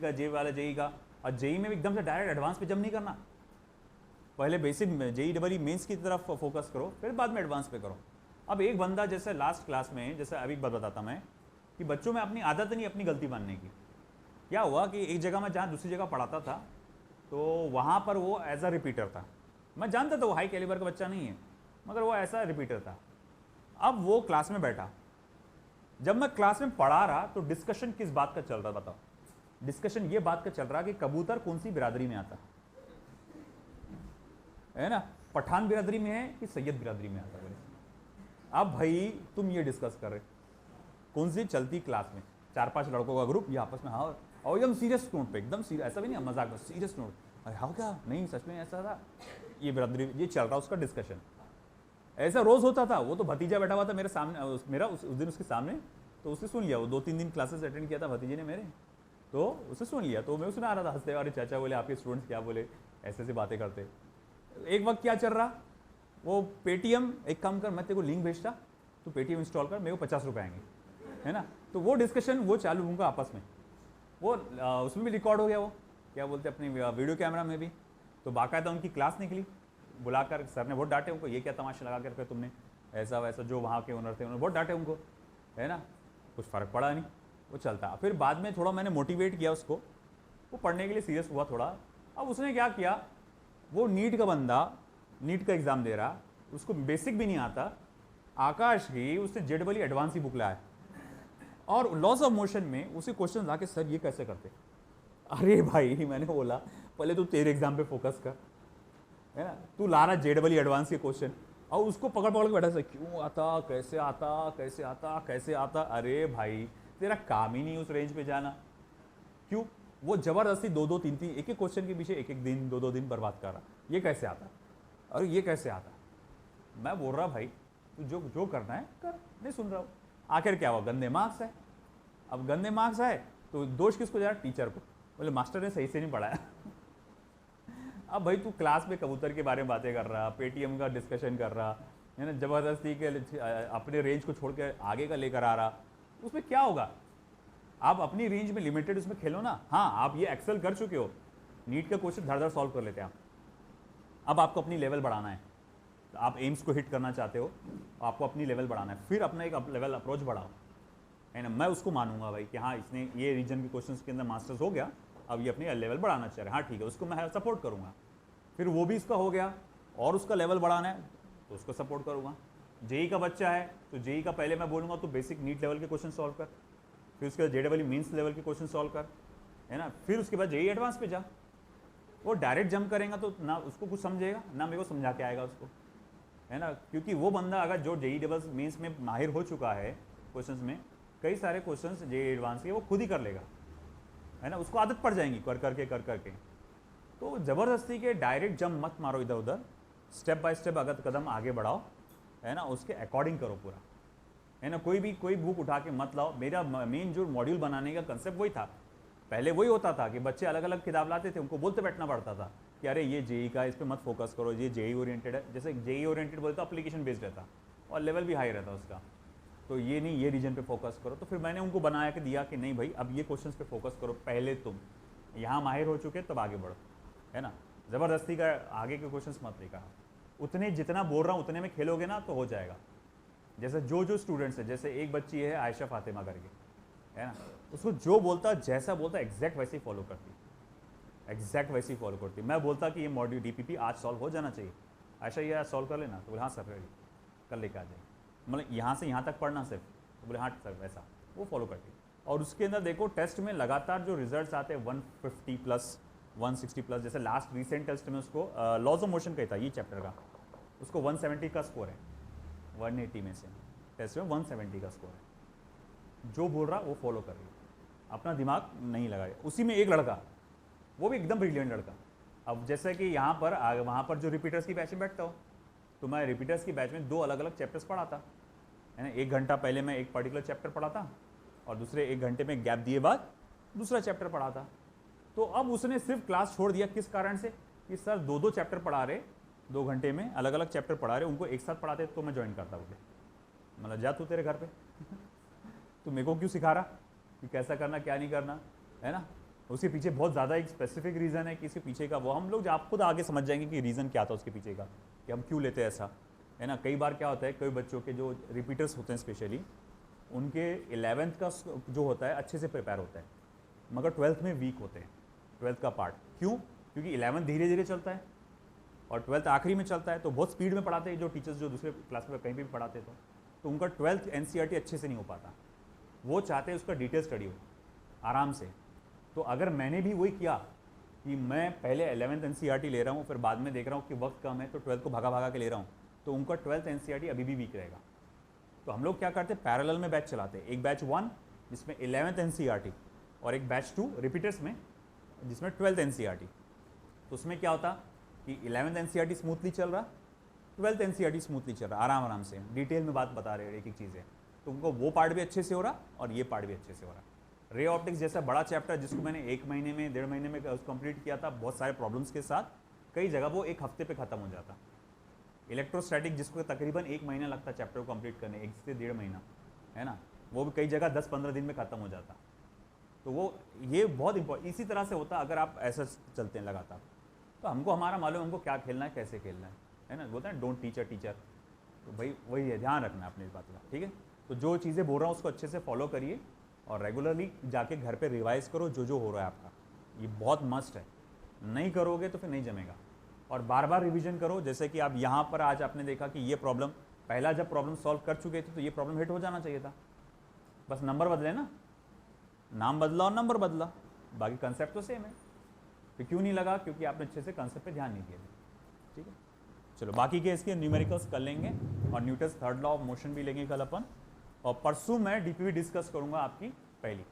का, जे वाले जेई का। और जेई में एकदम से डायरेक्ट एडवांस पे जंप नहीं करना, पहले बेसिक जेई डबल मेंस की तरफ फोकस करो, फिर बाद में एडवांस पे करो। अब एक बंदा जैसे लास्ट क्लास में, जैसे अभी बात बताता मैं कि बच्चों में अपनी आदत नहीं अपनी गलती मानने की। क्या हुआ कि एक जगह मैं जहाँ दूसरी जगह पढ़ाता था तो वहाँ पर वो एज अ रिपीटर था। मैं जानता था वो हाई कैलिबर का बच्चा नहीं है, मगर वो ऐसा रिपीटर था। अब वो क्लास में बैठा, जब मैं क्लास में पढ़ा रहा तो डिस्कशन किस बात का चल रहा बताओ? डिस्कशन ये बात का चल रहा कि कबूतर कौन सी बिरादरी में आता है ना, पठान बिरादरी में है कि सैयद बिरादरी में आता है? अब भाई तुम ये डिस्कस कर रहे, कौन सी चलती क्लास में, 4-5 लड़कों का ग्रुप, ये आपस में हाँ और एकदम सीरियस नोट पे, एकदम सीरियस, ऐसा भी नहीं मजाक में, सीरियस नोट, अरे हाँ क्या नहीं सच में ऐसा था, ये बिरादरी ये चल रहा उसका डिस्कशन। ऐसा रोज होता था। वो तो भतीजा बैठा हुआ था मेरे सामने, उस दिन उसके सामने, तो उसने सुन लिया, वो 2-3 दिन क्लासेस अटेंड किया था भतीजे ने मेरे, तो उसे सुन लिया, तो मैं सुना रहा था हंसते, अरे चाचा बोले आपके स्टूडेंट्स क्या बोले, ऐसे ऐसे बातें करते। एक वक्त क्या चल रहा, वो पेटीएम, एक काम कर मैं तेरे को लिंक भेजता, तो पेटीएम इंस्टॉल कर, मेरे को 50 रुपये आएंगे, है ना। तो वो डिस्कशन वो चालू होगा आपस में, वो उसमें भी रिकॉर्ड हो गया, वो क्या बोलते अपने वीडियो कैमरा में भी। तो बाकायदा उनकी क्लास निकली, बुलाकर सर ने बहुत डांटे उनको, ये क्या तमाशा लगा कर तुमने, ऐसा वैसा, जो वहाँ के ओनर थे उन्होंने बहुत डांटे उनको, है ना। कुछ फ़र्क पड़ा नहीं, वो चलता। फिर बाद में थोड़ा मैंने मोटिवेट किया उसको, वो पढ़ने के लिए सीरियस हुआ थोड़ा। अब उसने क्या किया, वो नीट का बंदा, नीट का एग्ज़ाम दे रहा, उसको बेसिक भी नहीं आता, आकाश ही उसने जेडबली एडवांस ही बुक लाया, और लॉस ऑफ मोशन में उसे क्वेश्चन ला के सर ये कैसे करते। अरे भाई मैंने बोला पहले तो तेरे एग्जाम पे फोकस कर, है ना, तू ला रहा जेडबली एडवांस के क्वेश्चन, और उसको पकड़ पकड़ के बैठा था, क्यों आता, कैसे आता, कैसे आता, कैसे आता। अरे भाई तेरा काम ही नहीं उस रेंज पे जाना, क्यों? वो जबरदस्ती 2-2, 3-3 एक-एक क्वेश्चन के पीछे 1-1 दिन 2-2 दिन बर्बाद कर रहा, ये कैसे आता, अरे ये कैसे आता। मैं बोल रहा भाई तू जो जो करना है कर, नहीं सुन रहा हूँ। आखिर क्या हुआ, गंदे मार्क्स है। अब गंदे मार्क्स आए तो दोष किसको जा रहा, टीचर को, बोले मास्टर ने सही से नहीं पढ़ाया। अब भाई तू क्लास में कबूतर के बारे में बातें कर रहा, पेटीएम का डिस्कशन कर रहा, है ना, ज़बरदस्ती के अपने रेंज को छोड़ के आगे का लेकर आ रहा, उसमें क्या होगा? आप अपनी रेंज में लिमिटेड उसमें खेलो ना। हाँ आप ये एक्सेल कर चुके हो, नीट का क्वेश्चन धड़ धड़ सॉल्व कर लेते हैं आप, अब आपको अपनी लेवल बढ़ाना है, तो आप एम्स को हिट करना चाहते हो, आपको अपनी लेवल बढ़ाना है, फिर अपना एक लेवल अप्रोच बढ़ाओ, है ना। मैं उसको मानूंगा भाई कि हाँ इसने ये रीजन के क्वेश्चंस के अंदर मास्टर्स हो गया, अब ये अपनी लेवल बढ़ाना चाह रहा है, हाँ ठीक है, उसको मैं सपोर्ट करूँगा। फिर वो भी इसका हो गया और उसका लेवल बढ़ाना है तो उसको सपोर्ट करूँगा। जेई का बच्चा है तो जेई का पहले मैं बोलूँगा तो बेसिक नीट लेवल के क्वेश्चन सॉल्व कर, फिर उसके बाद जेडबल मीन्स लेवल के क्वेश्चन सॉल्व कर, है ना, फिर उसके बाद जेई एडवांस पे जा। वो डायरेक्ट जंप करेगा तो ना उसको कुछ समझेगा ना मेरे को समझा के आएगा उसको, है ना, क्योंकि वो बंदा अगर जो जेई डबल मीन्स में माहिर हो चुका है क्वेश्चंस में, कई सारे क्वेश्चंस जेई एडवांस के वो खुद ही कर लेगा, है ना, उसको आदत पड़ जाएंगी कर करके। तो ज़बरदस्ती के डायरेक्ट जंप मत मारो इधर उधर, स्टेप बाय स्टेप अगर कदम आगे बढ़ाओ, है ना, उसके अकॉर्डिंग करो पूरा, है ना। कोई बुक उठा के मत लाओ। मेरा मेन जो मॉड्यूल बनाने का कंसेप्ट वही था, पहले वही होता था कि बच्चे अलग अलग किताब लाते थे, उनको बोलते बैठना पड़ता था कि अरे ये जेई का, इस पर मत फोकस करो, ये जेई ओरिएंटेड है। जैसे जेई ओरिएंटेड बोलते तो एप्लीकेशन बेस्ड रहता और लेवल भी हाई रहता उसका, तो ये नहीं, ये रीजन पे फोकस करो। तो फिर मैंने उनको बनाया कि दिया कि नहीं भाई अब ये क्वेश्चंस पे फोकस करो, पहले तुम यहाँ माहिर हो चुके तब आगे बढ़ो, है ना। ज़बरदस्ती का आगे के क्वेश्चंस मत लेकर, उतने जितना बोल रहा हूँ उतने में खेलोगे ना तो हो जाएगा। जैसे जो स्टूडेंट्स है, जैसे एक बच्ची है आयशा फातिमा करके, है ना, उसको जो बोलता जैसा बोलता एग्जैक्ट वैसे ही फॉलो करती, एग्जैक्ट वैसे ही फॉलो करती। मैं बोलता कि ये मॉड्यूल डीपीपी आज सॉल्व हो जाना चाहिए, आयशा ये आज सॉल्व कर लेना, तो बोले हाँ सर रेडी, कल लेकर आ जाएगी, मतलब यहाँ से यहाँ तक पढ़ना सिर्फ, तो बोले हाँ सर वैसा, वो फॉलो करती। और उसके अंदर देखो टेस्ट में लगातार जो रिजल्ट्स आते हैं 150+, 160+, जैसे लास्ट रिसेंट टेस्ट में उसको लॉज ऑफ मोशन का ही था ये चैप्टर का, उसको 170 का स्कोर है, 180 में से टेस्ट में 170 का स्कोर है। जो बोल रहा वो फॉलो कर रही, अपना दिमाग नहीं लगाए। उसी में एक लड़का, वो भी एकदम ब्रिलियंट लड़का, अब जैसे कि यहाँ पर वहाँ पर जो रिपीटर्स की बैच में बैठता हो, तो मैं रिपीटर्स की बैच में 2 अलग अलग चैप्टर्स पढ़ाता, है ना। 1 घंटा पहले मैं एक पर्टिकुलर चैप्टर पढ़ाता और दूसरे 1 घंटे में गैप दिए बाद दूसरा चैप्टर पढ़ाता। तो अब उसने सिर्फ क्लास छोड़ दिया, किस कारण से, कि सर 2-2 चैप्टर पढ़ा रहे, 2 घंटे में अलग अलग चैप्टर पढ़ा रहे, उनको एक साथ पढ़ाते तो मैं ज्वाइन करता। बोले मतलब जा तू तेरे घर पे तो मेरे को क्यों सिखा रहा कि कैसा करना क्या नहीं करना, है ना। उसके पीछे बहुत ज़्यादा एक स्पेसिफिक रीज़न है कि इसके पीछे का, वो हम लोग आप खुद आगे समझ जाएंगे कि रीज़न क्या था उसके पीछे का, कि हम क्यों लेते हैं ऐसा, है ना। कई बार क्या होता है, कई बच्चों के जो रिपीटर्स होते हैं स्पेशली, उनके 11th का जो होता है अच्छे से प्रिपेयर होता है, मगर 12th में वीक होते हैं, 12th का पार्ट। क्यों? क्योंकि 11th धीरे धीरे चलता है और 12th आखिरी में चलता है, तो बहुत स्पीड में पढ़ाते हैं जो टीचर्स जो दूसरे क्लास में कहीं भी पढ़ाते तो, तो उनका 12th एनसीईआरटी अच्छे से नहीं हो पाता। वो चाहते हैं उसका डिटेल स्टडी हो आराम से। तो अगर मैंने भी वही किया कि मैं पहले 11th एनसीईआरटी ले रहा हूँ, फिर बाद में देख रहा हूँ कि वक्त कम है तो 12th को भगा भगा के ले रहा हूँ, तो उनका 12th एनसीईआरटी अभी भी वीक रहेगा। तो हम लोग क्या करते हैं, पैरेलल में बैच चलाते हैं। एक बैच 1 जिसमें 11th एनसीईआरटी और एक बैच 2 रिपीटर्स में जिसमें 12th एनसीईआरटी। तो उसमें क्या होता कि 11th एनसीईआरटी स्मूथली चल रहा, 12th एनसीईआरटी स्मूथली चल रहा, आराम आराम से डिटेल में बात बता रहे हैं एक एक चीज़ें। तो उनको वो पार्ट भी अच्छे से हो रहा और ये पार्ट भी अच्छे से हो रहा। रे ऑप्टिक्स जैसा बड़ा चैप्टर जिसको मैंने 1 महीने में 1.5 महीने में कंप्लीट किया था बहुत सारे प्रॉब्लम्स के साथ, कई जगह वो 1 हफ्ते पे खत्म हो जाता। इलेक्ट्रोस्टैटिक जिसको तकरीबन 1 महीना लगता चैप्टर को कंप्लीट करने, 1 से 1.5 महीना, है ना, वो भी कई जगह 10-15 दिन में खत्म हो जाता। तो वो ये बहुत इंपॉर्टेंट इसी तरह से होता अगर आप ऐसा चलते हैं लगातार। तो हमको हमारा मालूम, हमको क्या खेलना है कैसे खेलना है ना, बोलते हैं डोंट टीचर टीचर। तो भाई वही है, ध्यान रखना अपनी इस बात का, ठीक है। तो जो चीज़ें बोल रहा हूँ उसको अच्छे से फॉलो करिए और रेगुलरली जाके घर पे रिवाइज करो जो हो रहा है आपका, ये बहुत मस्ट है। नहीं करोगे तो फिर नहीं जमेगा। और बार बार रिवीजन करो। जैसे कि आप यहाँ पर आज आपने देखा कि ये प्रॉब्लम पहला जब प्रॉब्लम सॉल्व कर चुके थे तो ये प्रॉब्लम हिट हो जाना चाहिए था, बस नंबर बदले ना, नाम बदला और नंबर बदला, बाकी कंसेप्ट तो सेम है। तो क्यों नहीं लगा, क्योंकि आपने अच्छे से कंसेप्ट पे ध्यान नहीं दिया। ठीक है, चलो बाकी के इसके न्यूमेरिकल्स कर लेंगे और Newton's third law of motion भी लेंगे कल अपन। और परसों मैं डीपीवी डिस्कस करूंगा आपकी पहली।